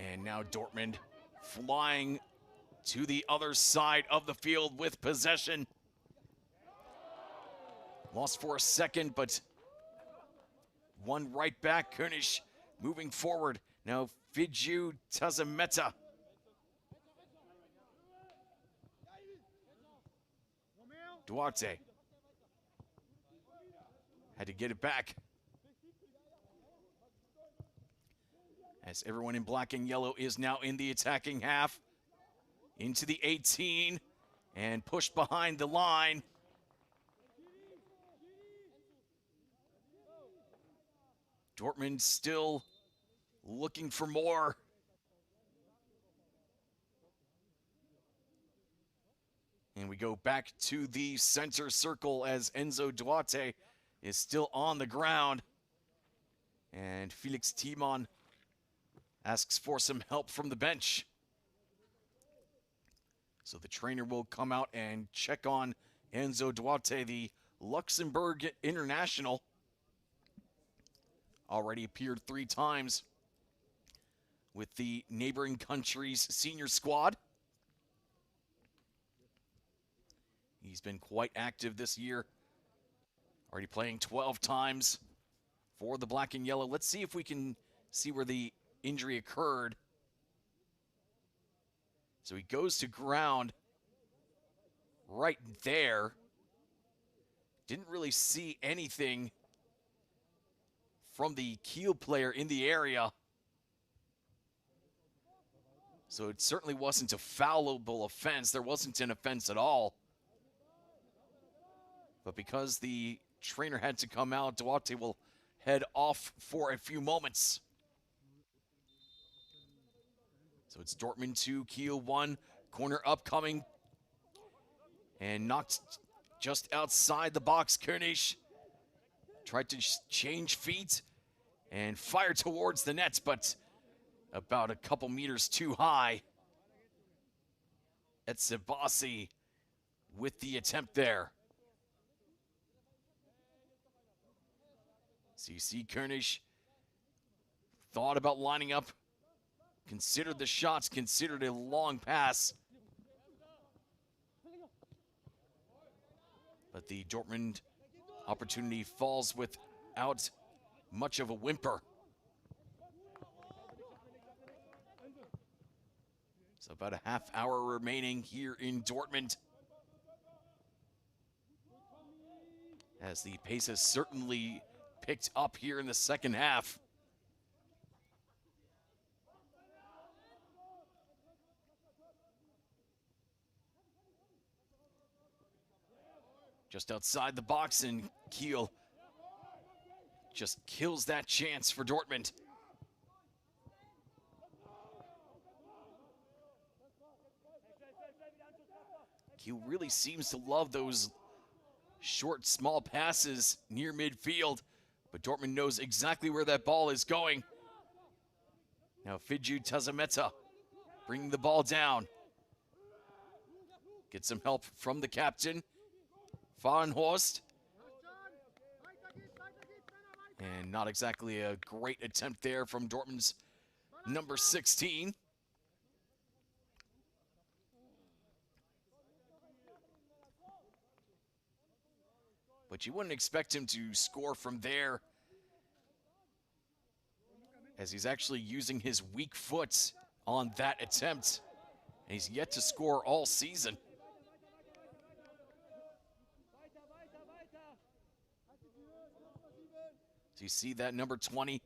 And now Dortmund flying to the other side of the field with possession. Lost for a second, but one right back. König moving forward. Now Fiju Tazameta. Duarte had to get it back. As everyone in black and yellow is now in the attacking half. Into the 18 and pushed behind the line. Dortmund still looking for more. And we go back to the center circle as Enzo Duarte is still on the ground. And Felix Timon asks for some help from the bench. So the trainer will come out and check on Enzo Duarte, the Luxembourg international. Already appeared 3 times with the neighboring country's senior squad. He's been quite active this year. Already playing 12 times for the black and yellow. Let's see if we can see where the injury occurred. So he goes to ground right there. Didn't really see anything from the Kiel player in the area. So it certainly wasn't a foulable offense. There wasn't an offense at all. But because the trainer had to come out, Duarte will head off for a few moments. So it's Dortmund 2, Kiel 1. Corner upcoming. And knocked just outside the box. König tried to change feet and fire towards the net, but about a couple meters too high. Etsebasi with the attempt there. So you see König thought about lining up, considered the shots, considered a long pass. But the Dortmund opportunity falls without much of a whimper. So about a half hour remaining here in Dortmund. as the pace has certainly picked up here in the second half. Just outside the box, and Kiel just kills that chance for Dortmund. Kiel really seems to love those short, small passes near midfield, but Dortmund knows exactly where that ball is going. Now Fidju Tazameta bringing the ball down. Get some help from the captain, Fahrenhorst. And not exactly a great attempt there from Dortmund's number 16. But you wouldn't expect him to score from there, as he's actually using his weak foot on that attempt. And he's yet to score all season. So you see that number 20?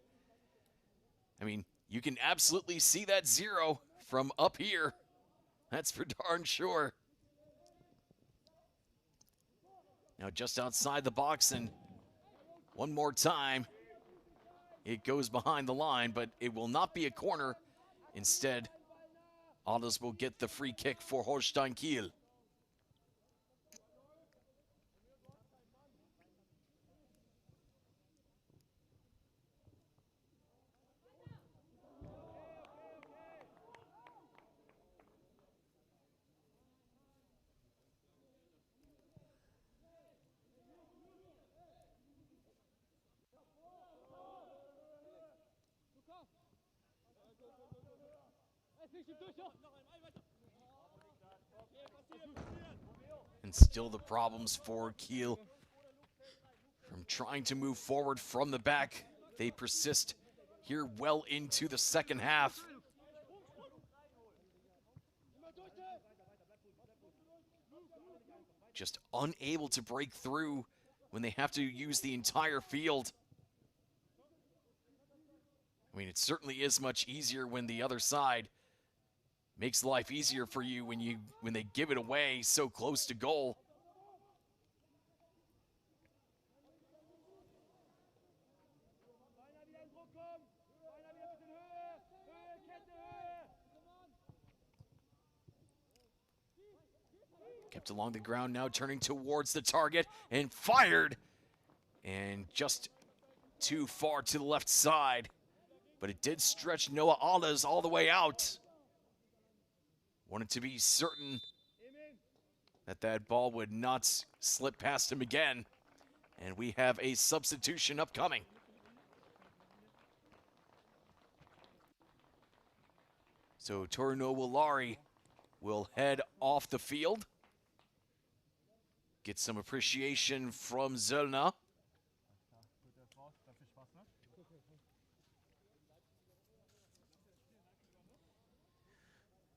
I mean, you can absolutely see that 0 from up here. That's for darn sure. Now just outside the box, and one more time, it goes behind the line, but it will not be a corner. Instead, Others will get the free kick for Holstein Kiel. And still the problems for Kiel from trying to move forward from the back. They persist here well into the second half. Just unable to break through when they have to use the entire field. I mean, it certainly is much easier when the other side makes life easier for you when they give it away so close to goal. Kept along the ground, now turning towards the target and fired. And just too far to the left side. But it did stretch Noah Alles all the way out. Wanted to be certain that that ball would not slip past him again. And we have a substitution upcoming. So Torino Willari will head off the field. Get some appreciation from Zöllner.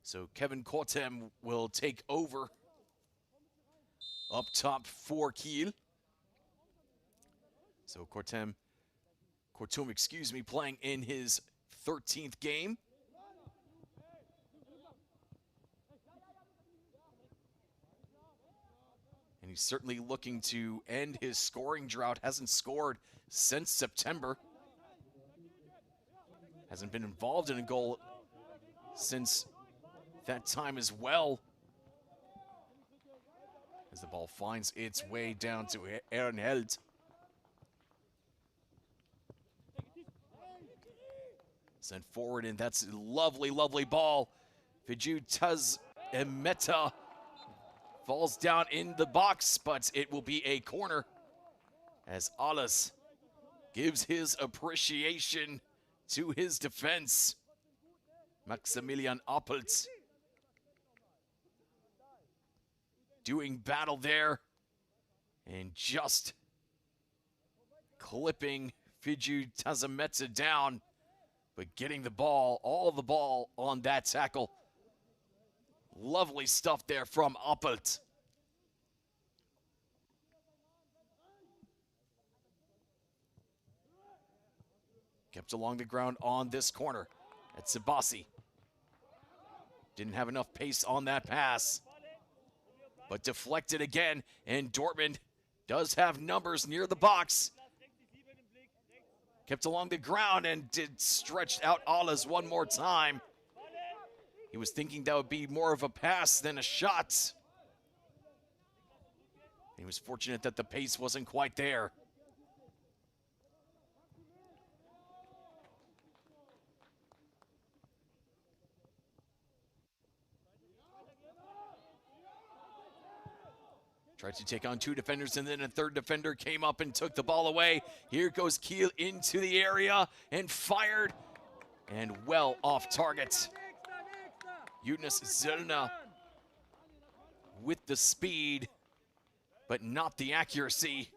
So Kevin Kortem will take over up top for Kiel. So Kortum, playing in his 13th game. And he's certainly looking to end his scoring drought. Hasn't scored since September. Hasn't been involved in a goal since that time as well. As the ball finds its way down to Ehrenheld. Sent forward, and that's a lovely, lovely ball. Fidju Tazameta falls down in the box, but it will be a corner as Alles gives his appreciation to his defense. Maximilian Appelt doing battle there and just clipping Fidju Tazameta down, but getting the ball, all the ball on that tackle. Lovely stuff there from Appelt. Kept along the ground on this corner. At Sabasi. Didn't have enough pace on that pass. But deflected again, and Dortmund does have numbers near the box. Kept along the ground and did stretch out Alles one more time. He was thinking that would be more of a pass than a shot. He was fortunate that the pace wasn't quite there. Tried to take on two defenders, and then a third defender came up and took the ball away. Here goes Kiel into the area and fired, and well off target. Jonas Zöllner with the speed, but not the accuracy.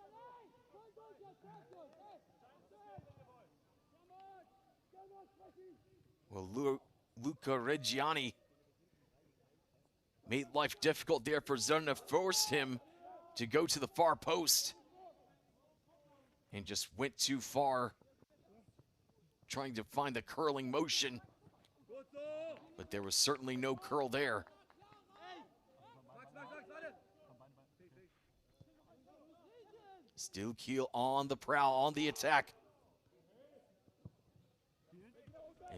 Well, Luca Reggiani made life difficult there for Zöllner, forced him to go to the far post and just went too far trying to find the curling motion, but there was certainly no curl there. Still Kiel on the prowl, on the attack.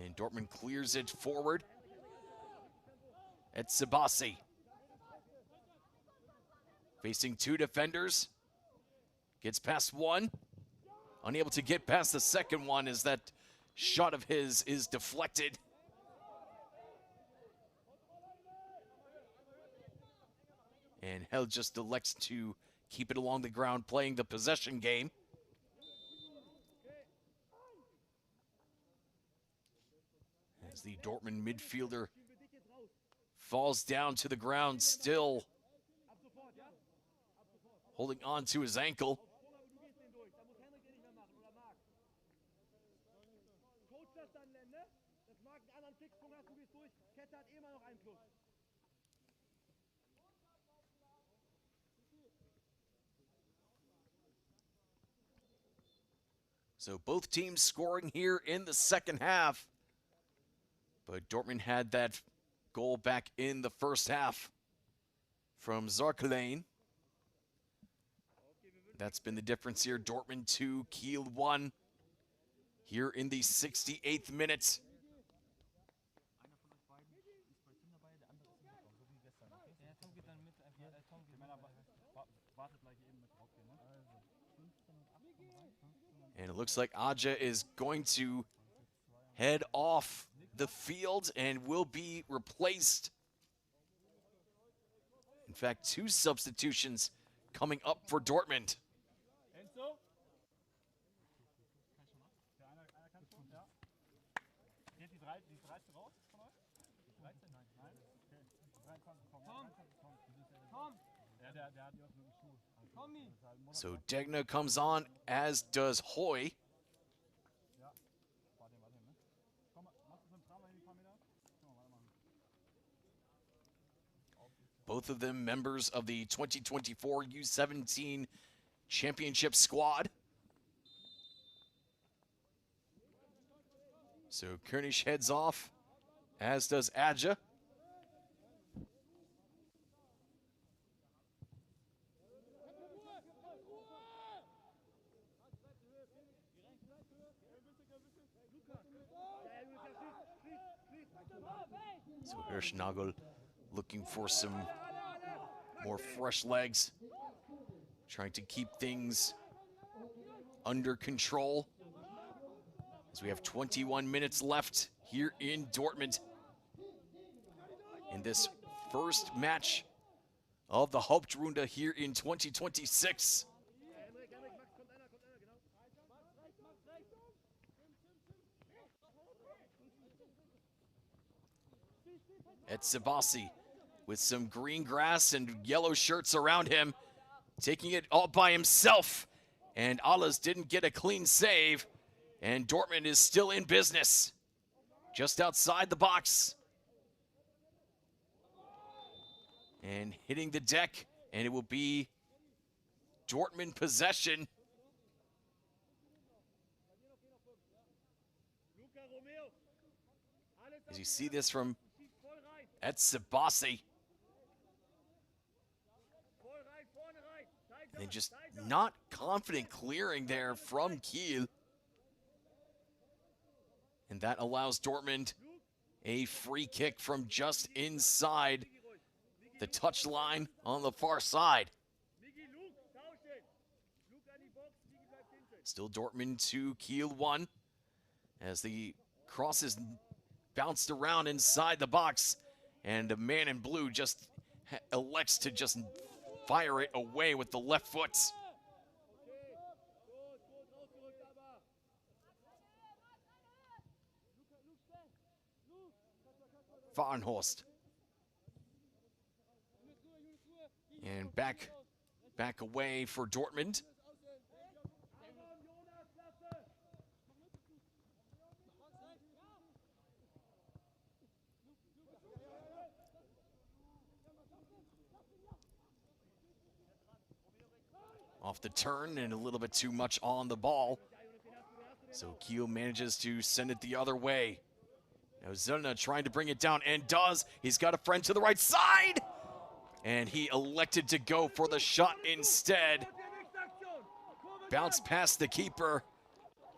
And Dortmund clears it forward. At Sabasi. Facing two defenders. Gets past one. Unable to get past the second one as that shot of his is deflected. And Hell just elects to keep it along the ground, playing the possession game. As the Dortmund midfielder falls down to the ground, still holding on to his ankle. So both teams scoring here in the second half. But Dortmund had that goal back in the first half from Zarkelein. That's been the difference here. Dortmund 2, Kiel 1 here in the 68th minute. And it looks like Aja is going to head off the field and will be replaced. In fact, two substitutions coming up for Dortmund. So Degna comes on, as does Hoy. Both of them members of the 2024 U17 championship squad. So Kernish heads off, as does Adja. So Hirschnagel looking for some more fresh legs, trying to keep things under control as we have 21 minutes left here in Dortmund in this first match of the Hauptrunde here in 2026. At Sabasi with some green grass and yellow shirts around him, taking it all by himself. And Alles didn't get a clean save, and Dortmund is still in business, just outside the box. And hitting the deck, and it will be Dortmund possession. As you see this from Schießt voll rein. Etsebasi. Voll rein, vorne rein. Dahinter, And just dahinter. not confident clearing there from Kiel. And that allows Dortmund a free kick from just inside Migi ruhig. Migi, the touch line on the far side. Migi, Luke, tauschen. Luke an die Box, Migi bleibt hinten. Still Dortmund 2, Kiel 1. As the cross is bounced around inside the box. And the man in blue just elects to just fire it away with the left foot. Okay, gut, rausgerückt aber. Farnhorst. And back away for Dortmund. Simon, Jonas, Lasse. Off the turn and a little bit too much on the ball. So Kiel manages to send it the other way. Now Zuna trying to bring it down and does. He's got a friend to the right side. And he elected to go for the shot instead. Aktion. Kurve Bounced dran. past the keeper,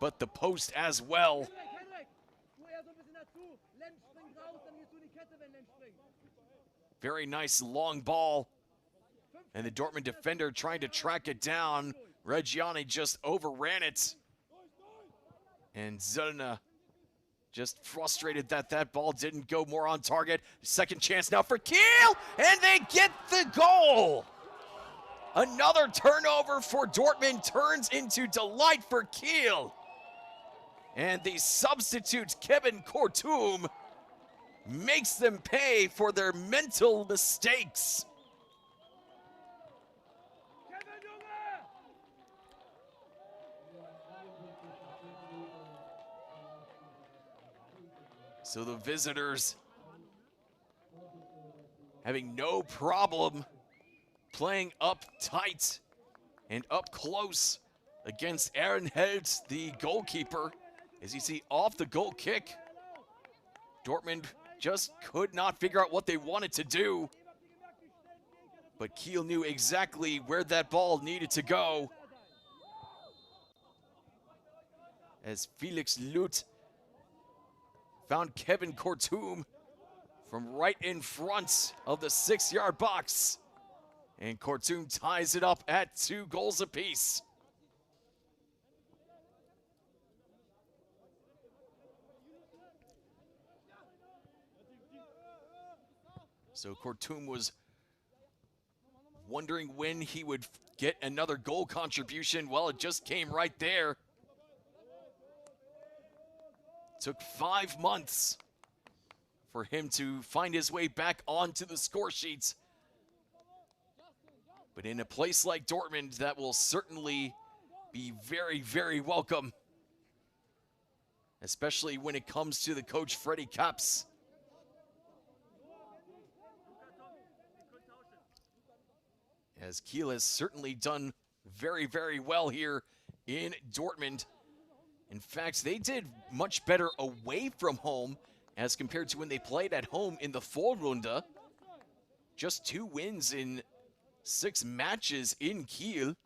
but the post as well. Henrik, tu eher so ein bisschen dazu. Lenz springt raus, dann gehst du in die Kette, wenn Lenz springt. Very nice long ball. And the Dortmund defender trying to track it down. Reggiani just overran it. And Zuna just frustrated that that ball didn't go more on target. Second chance now for Kiel, and they get the goal. Another turnover for Dortmund turns into delight for Kiel. And the substitute, Kevin Kortum, makes them pay for their mental mistakes. Kevin, Junge! So the visitors having no problem playing up tight and up close against Aaron Held, the goalkeeper. As you see, off the goal kick, Dortmund just could not figure out what they wanted to do. But Kiel knew exactly where that ball needed to go. As Felix Lut found Kevin Kortum from right in front of the 6-yard box. And Kortum ties it up at 2 goals apiece. So Kortum was wondering when he would get another goal contribution. Well, it just came right there. Took 5 months for him to find his way back onto the score sheets. But in a place like Dortmund, that will certainly be very, very welcome. Especially when it comes to the coach, Freddie Kaps. As Kiel has certainly done very, very well here in Dortmund. In fact, they did much better away from home as compared to when they played at home in the Vorrunde. Just 2 wins in 6 matches in Kiel.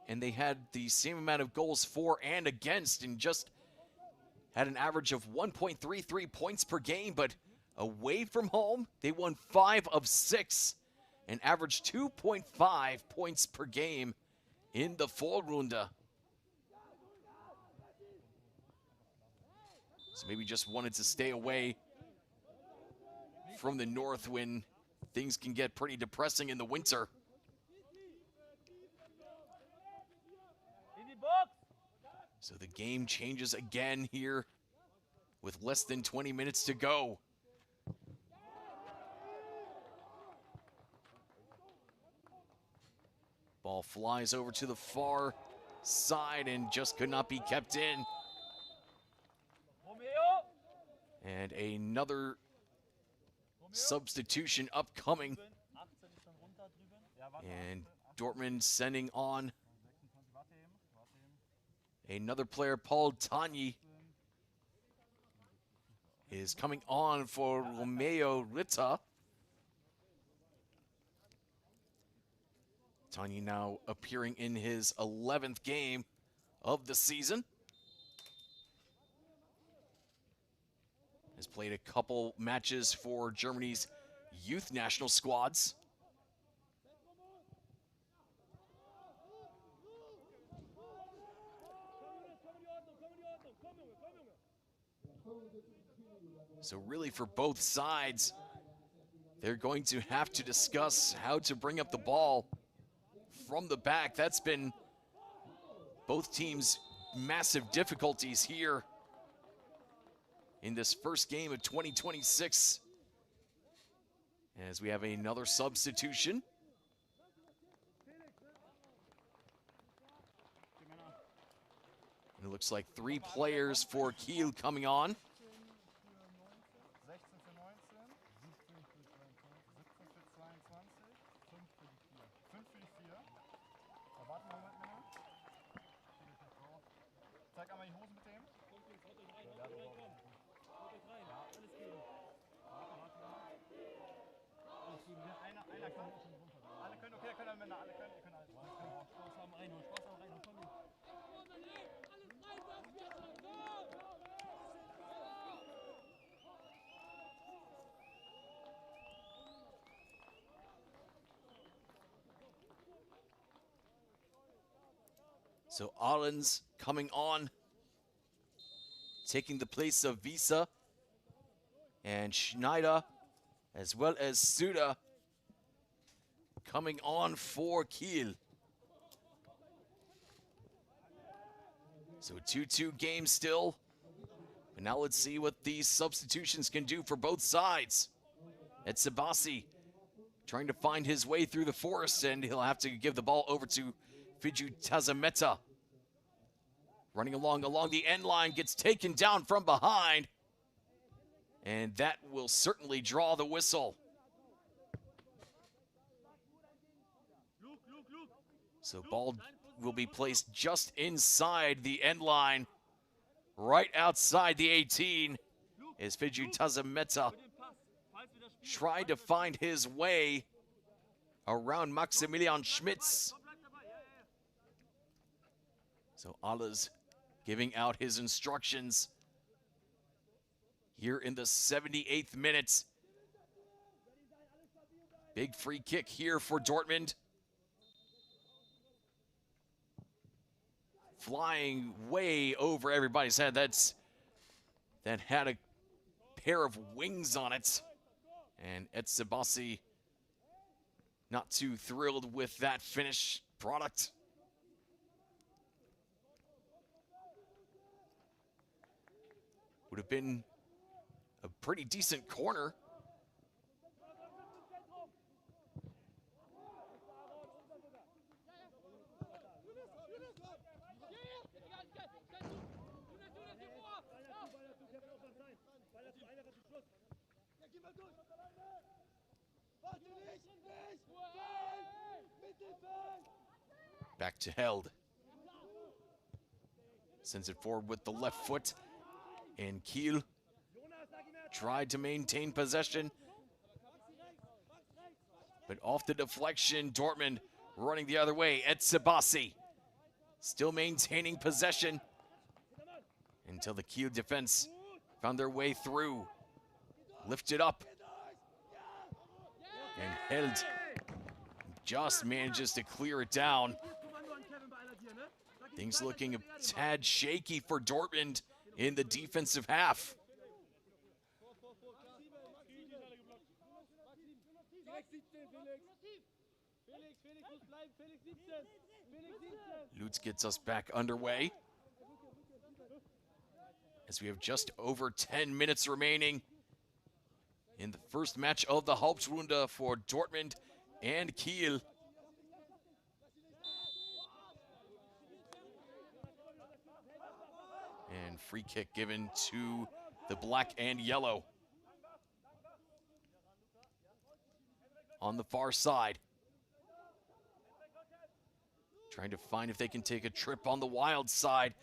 And they had the same amount of goals for and against and just had an average of 1.33 points per game. But away from home, they won 5 of 6 and averaged 2.5 points per game in the Vorrunde. So maybe just wanted to stay away from the north when things can get pretty depressing in the winter. In die Box! So the game changes again here with less than 20 minutes to go. Ball flies over to the far side and just could not be kept in. Romeo! And another substitution upcoming. 18 ist schon runter drüben. Ja, warte. And Dortmund sending on 26, warte eben. another player, Paul Tanyi. is coming on for Romeo Ritter. Tanya now appearing in his 11th game of the season. Has played a couple matches for Germany's youth national squads. So really for both sides, they're going to have to discuss how to bring up the ball from the back. That's been both teams' massive difficulties here in this first game of 2026. As we have another substitution. And it looks like 3 players for Kiel coming on. So Ahrens coming on, taking the place of Visa, and Schneider, as well as Suda, coming on for Kiel. So a 2-2 game still. But now let's see what these substitutions can do for both sides. Etsebasi trying to find his way through the forest, and he'll have to give the ball over to Fiju Tazameta. Running along the end line, gets taken down from behind. And that will certainly draw the whistle. So ball will be placed just inside the end line, right outside the 18, as Fiju Tazameta tried to find his way around Maximilian Schmitz. So Allah's giving out his instructions here in the 78th minute. Big free kick here for Dortmund. Flying way over everybody's head. That had a pair of wings on it. And Etsebasi not too thrilled with that finished product. Would have been a pretty decent corner. Back to Held. Sends it forward with the left foot. And Kiel tried to maintain possession. But off the deflection, Dortmund running the other way. Etsebasi still maintaining possession until the Kiel defense found their way through. Lifted up. And Held just manages to clear it down. Things looking a tad shaky for Dortmund in the defensive half. Lutz gets us back underway, as we have just over 10 minutes remaining in the first match of the Hauptrunde for Dortmund and Kiel. And free kick given to the black and yellow. On the far side. Trying to find if they can take a trip on the wild side.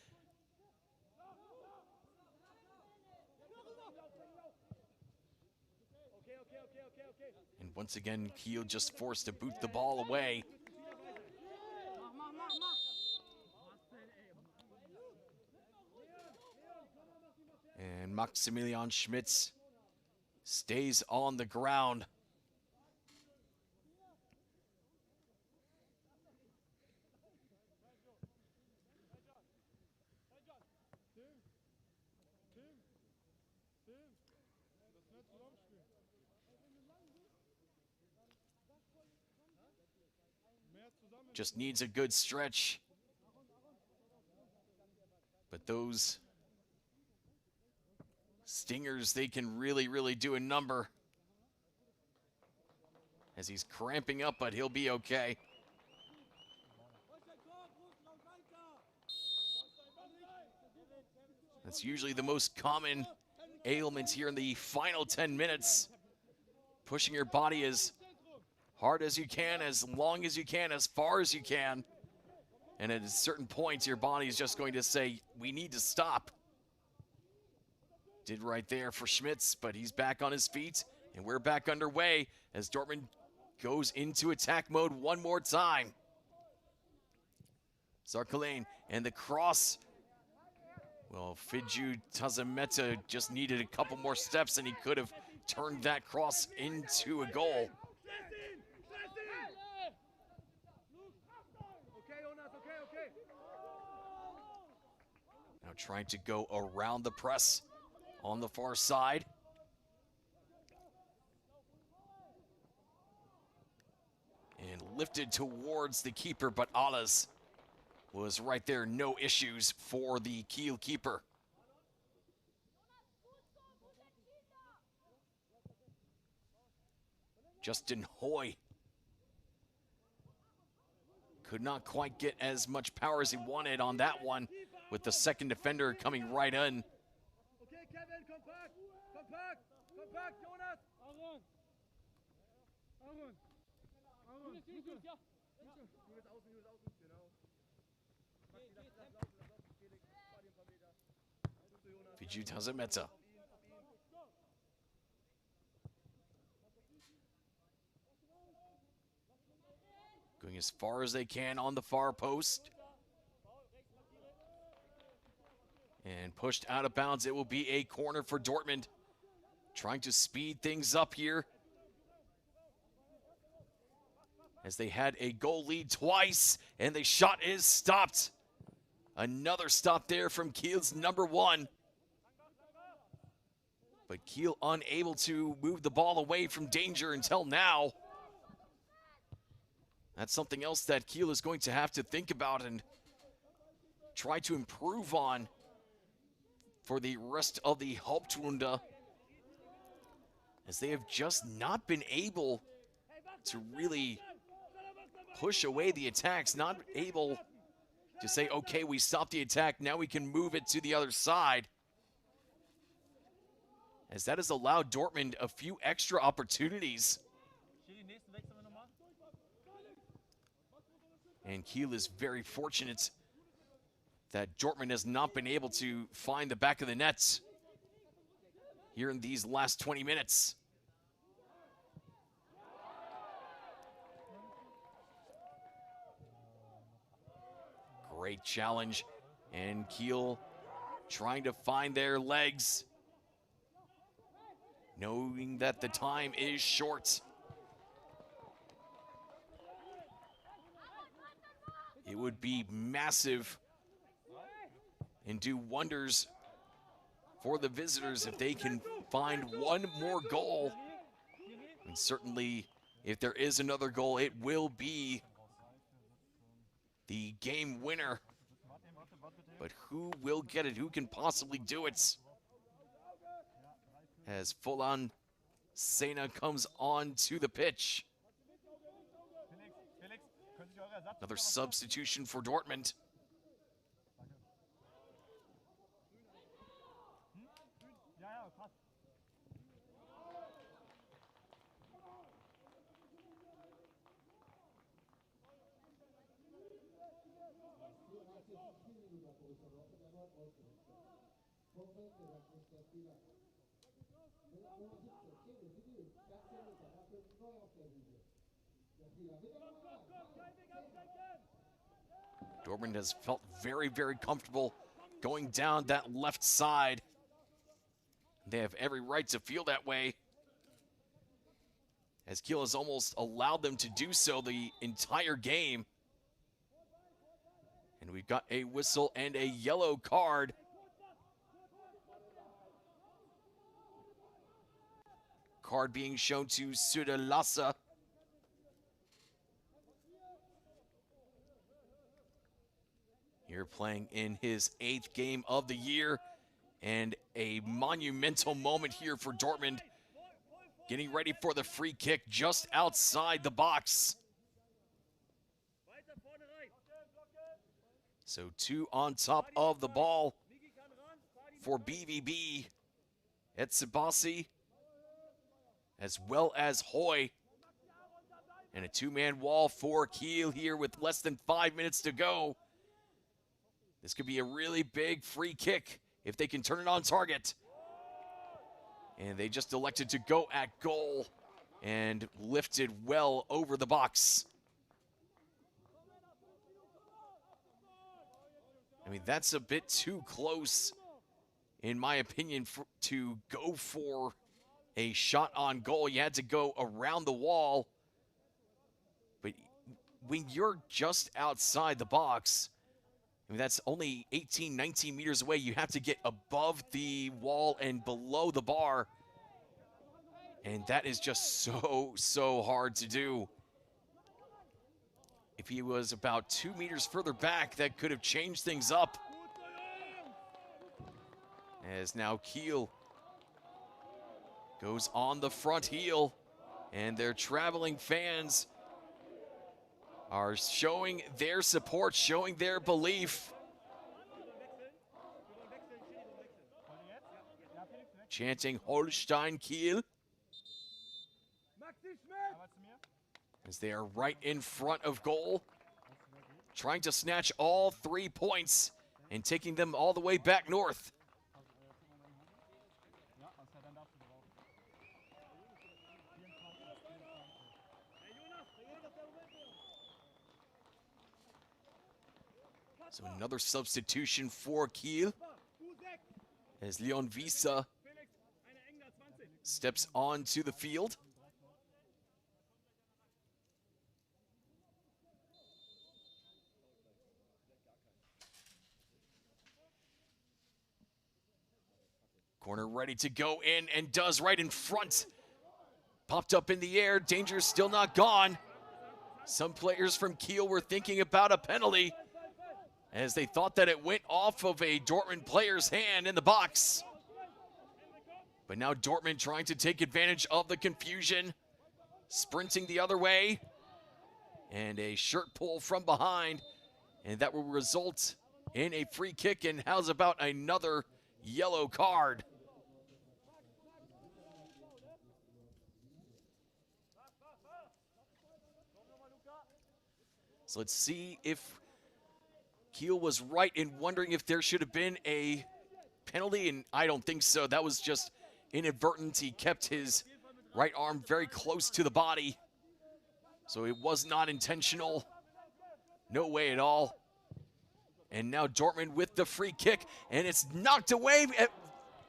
once again, Kiel just forced to boot the ball away. And Maximilian Schmitz stays on the ground. Just needs a good stretch. But those stingers, they can really do a number. As he's cramping up, but he'll be okay. That's usually the most common ailment here in the final 10 minutes. Pushing your body as hard as you can, as long as you can, as far as you can. And at certain points, your body is just going to say, we need to stop. Did right there for Schmitz, but he's back on his feet, and we're back underway as Dortmund goes into attack mode one more time. Zarkalain and the cross. Well, Fidju Tazameta just needed a couple more steps, and he could have turned that cross into a goal. Now trying to go around the press on the far side. And lifted towards the keeper, but Alas was right there. No issues for the Kiel keeper. Justin Hoy could not quite get as much power as he wanted on that one, with the second defender coming right in. Okay, Kevin, kompakt, kompakt, kompakt, Jonas. Aaron. Julius außen, genau. Fidju Tazameta. Going as far as they can on the far post. And pushed out of bounds. It will be a corner for Dortmund. Trying to speed things up here, as they had a goal lead twice, and the shot is stopped. Another stop there from Kiel's number one. But Kiel unable to move the ball away from danger until now. That's something else that Kiel is going to have to think about and try to improve on for the rest of the Hauptrunde, as they have just not been able to really push away the attacks, not able to say, okay, we stopped the attack, now we can move it to the other side. As that has allowed Dortmund a few extra opportunities. And Kiel is very fortunate that Dortmund has not been able to find the back of the nets here in these last 20 minutes. Great challenge, and Kiel trying to find their legs, knowing that the time is short. It would be massive and do wonders for the visitors if they can find one more goal. And certainly, if there is another goal, it will be the game winner. But who will get it? Who can possibly do it? As Fulan Sena comes on to the pitch. Another substitution for Dortmund. Dortmund has felt very, very comfortable going down that left side. They have every right to feel that way, as Kiel has almost allowed them to do so the entire game. And we've got a whistle and a yellow card. Card being shown to Söderlasse. Here playing in his 8th game of the year, and a monumental moment here for Dortmund, getting ready for the free kick just outside the box. So 2 on top of the ball for BVB. Etsebasi, as well as Hoy. And a 2-man wall for Kiel here with less than 5 minutes to go. This could be a really big free kick if they can turn it on target. And they just elected to go at goal and lifted well over the box. I mean, that's a bit too close, in my opinion, to go for a shot on goal. You had to go around the wall. But when you're just outside the box, I mean, that's only 18, 19 meters away. You have to get above the wall and below the bar. And that is just so hard to do. If he was about 2 meters further back, that could have changed things up. As now Kiel goes on the front heel, and their traveling fans are showing their support, showing their belief. Chanting Holstein Kiel, as they are right in front of goal, trying to snatch all 3 points and taking them all the way back north. So another substitution for Kiel, as Leon Wiese steps onto the field. Corner ready to go in, and does, right in front. Popped up in the air, danger still not gone. Some players from Kiel were thinking about a penalty, as they thought that it went off of a Dortmund player's hand in the box. But now Dortmund trying to take advantage of the confusion, sprinting the other way, and a shirt pull from behind, and that will result in a free kick. And how's about another yellow card? So let's see if Kiel was right in wondering if there should have been a penalty, and I don't think so. That was just inadvertent. He kept his right arm very close to the body, so it was not intentional. No way at all. And now Dortmund with the free kick, and it's knocked away at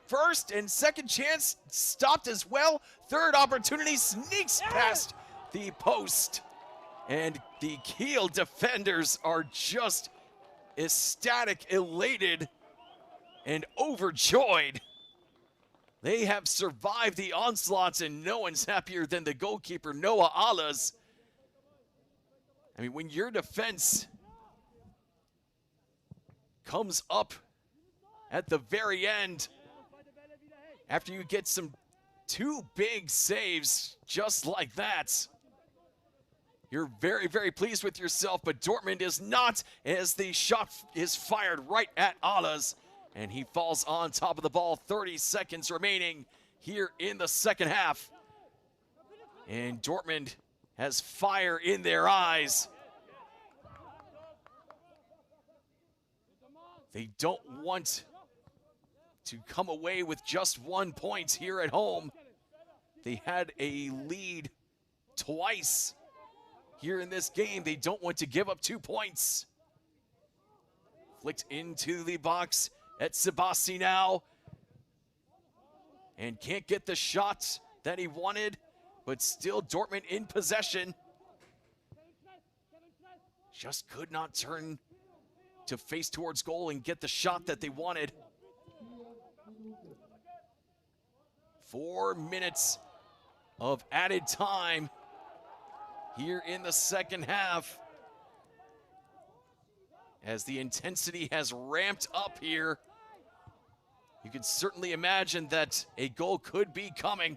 first, and second chance stopped as well. Third opportunity sneaks past the post, and the Kiel defenders are just ecstatic, elated, and overjoyed. They have survived the onslaughts, and no one's happier than the goalkeeper, Noah Alas. I mean, when your defense comes up at the very end, after you get two big saves just like that, you're very, very pleased with yourself. But Dortmund is not, as the shot is fired right at Alas, and he falls on top of the ball. 30 seconds remaining here in the second half, and Dortmund has fire in their eyes. They don't want to come away with just 1 point here at home. They had a lead twice here in this game. They don't want to give up 2 points. Flicked into the box at Sebastian now. And can't get the shot that he wanted, but still Dortmund in possession. Just could not turn to face towards goal and get the shot that they wanted. 4 minutes of added time here in the second half, as the intensity has ramped up here. You can certainly imagine that a goal could be coming,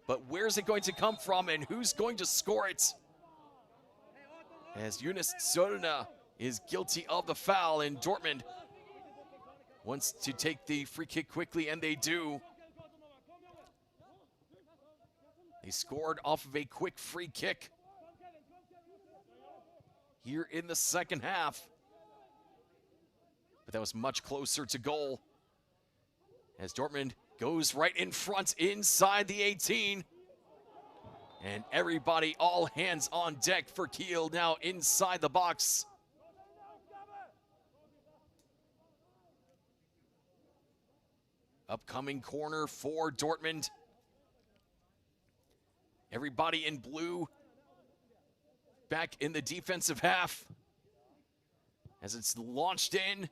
but where's it going to come from and who's going to score it? As Yunus Zöllner is guilty of the foul, and Dortmund wants to take the free kick quickly, and they do. They scored off of a quick free kick here in the second half, but that was much closer to goal, as Dortmund goes right in front inside the 18. And everybody, all hands on deck for Kiel now inside the box. Upcoming corner for Dortmund. Everybody in blue back in the defensive half as it's launched in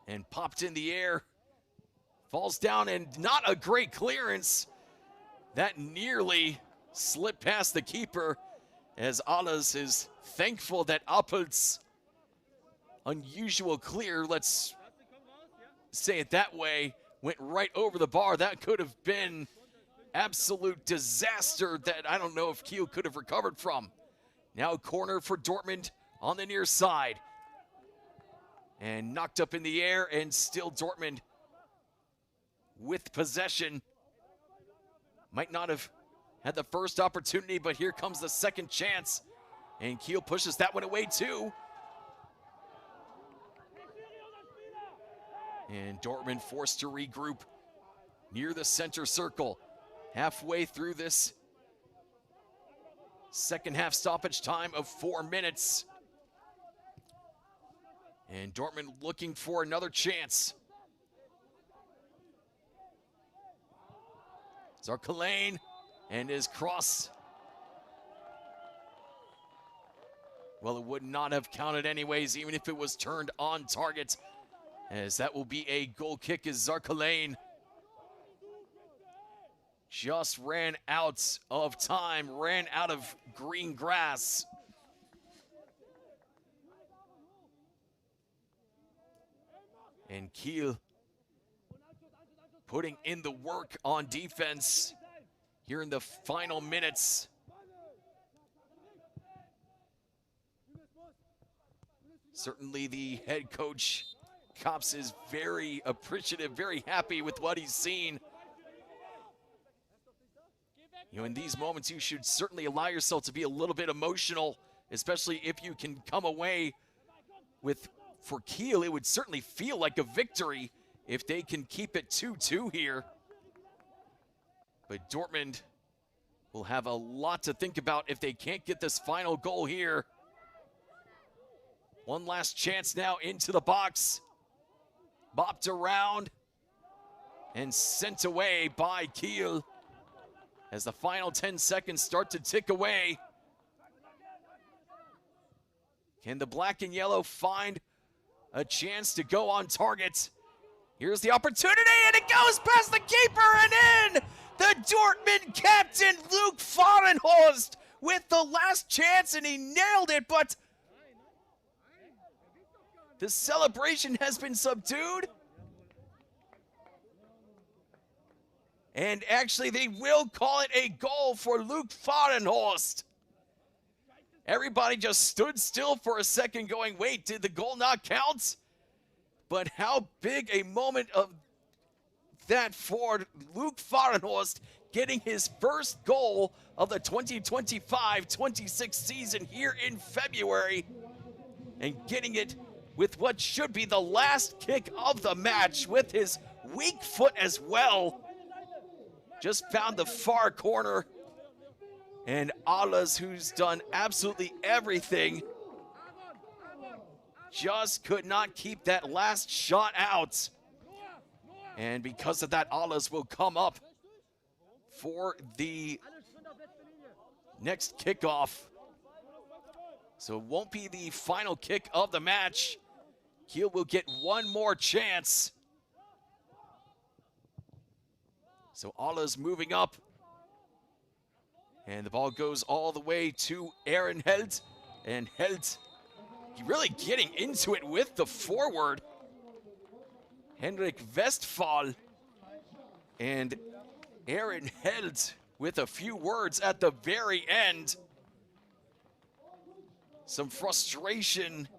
and popped in the air. Falls down, and not a great clearance. That nearly slipped past the keeper, as Alas is thankful that Appel's unusual clear, let's say it that way, went right over the bar. That could have been absolute disaster that I don't know if Kiel could have recovered from. Now corner for Dortmund on the near side. And knocked up in the air, and still Dortmund with possession. Might not have had the first opportunity, but here comes the second chance. And Kiel pushes that one away too. And Dortmund forced to regroup near the center circle. Halfway through this second half stoppage time of 4 minutes. And Dortmund looking for another chance. Zarkalain and his cross. Well, it would not have counted anyways, even if it was turned on target, as that will be a goal kick, as Zarkalain just ran out of time, ran out of green grass. And Kiel putting in the work on defense here in the final minutes. Certainly the head coach, Kops, is very appreciative, very happy with what he's seen. You know, in these moments, you should certainly allow yourself to be a little bit emotional, especially if you can come away with, for Kiel, it would certainly feel like a victory if they can keep it 2-2 here. But Dortmund will have a lot to think about if they can't get this final goal here. One last chance now into the box. Bopped around and sent away by Kiel as the final 10 seconds start to tick away. Can the black and yellow find a chance to go on target? Here's the opportunity, and it goes past the keeper and in! The Dortmund captain, Luke Fahrenhorst, with the last chance, and he nailed it, but the celebration has been subdued. And actually, they will call it a goal for Luke Fahrenhorst. Everybody just stood still for a second going, wait, did the goal not count? But how big a moment of that for Luke Fahrenhorst, getting his first goal of the 2025-26 season here in February, and getting it with what should be the last kick of the match with his weak foot as well. just found the far corner. And Alas, who's done absolutely everything, just could not keep that last shot out. And because of that, Alas will come up for the next kickoff. So it won't be the final kick of the match. Kiel will get one more chance. So Alas moving up. And the ball goes all the way to Aaron Held. And Held really getting into it with the forward. Henrik Westphal. And Aaron Held with a few words at the very end. Some frustration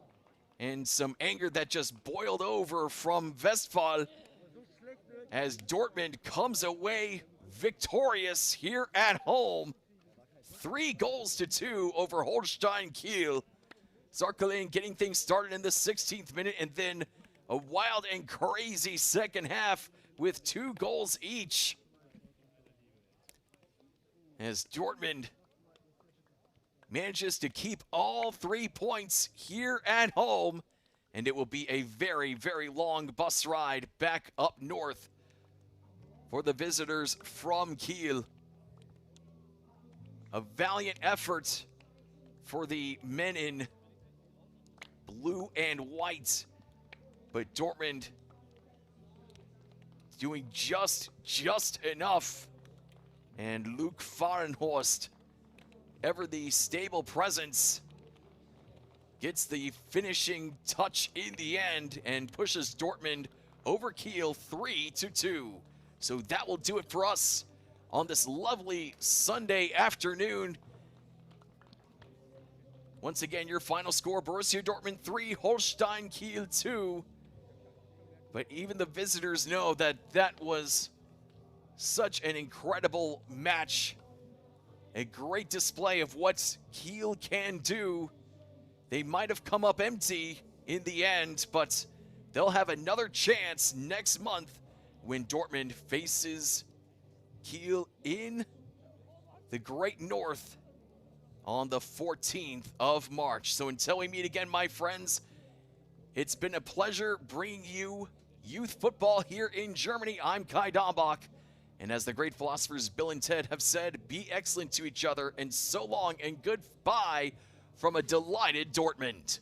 and some anger that just boiled over from Westphal as Dortmund comes away victorious here at home. 3-2 over Holstein Kiel. Zarkelen getting things started in the 16th minute, and then a wild and crazy second half with 2 goals each. As Dortmund manages to keep all 3 points here at home, and it will be a very, very long bus ride back up north for the visitors from Kiel. A valiant effort for the men in blue and white, but Dortmund doing just enough. And Luke Fahrenhorst, ever the stable presence, gets the finishing touch in the end and pushes Dortmund over Kiel 3-2. So that will do it for us on this lovely Sunday afternoon. Once again, your final score, Borussia Dortmund 3, Holstein Kiel 2. But even the visitors know that that was such an incredible match. A great display of what Kiel can do. They might have come up empty in the end, but they'll have another chance next month when Dortmund faces Kiel in the Great North on the 14th of March. So until we meet again, my friends, it's been a pleasure bringing you youth football here in Germany. I'm Kai Dombach, and as the great philosophers Bill and Ted have said, be excellent to each other, and so long and goodbye from a delighted Dortmund.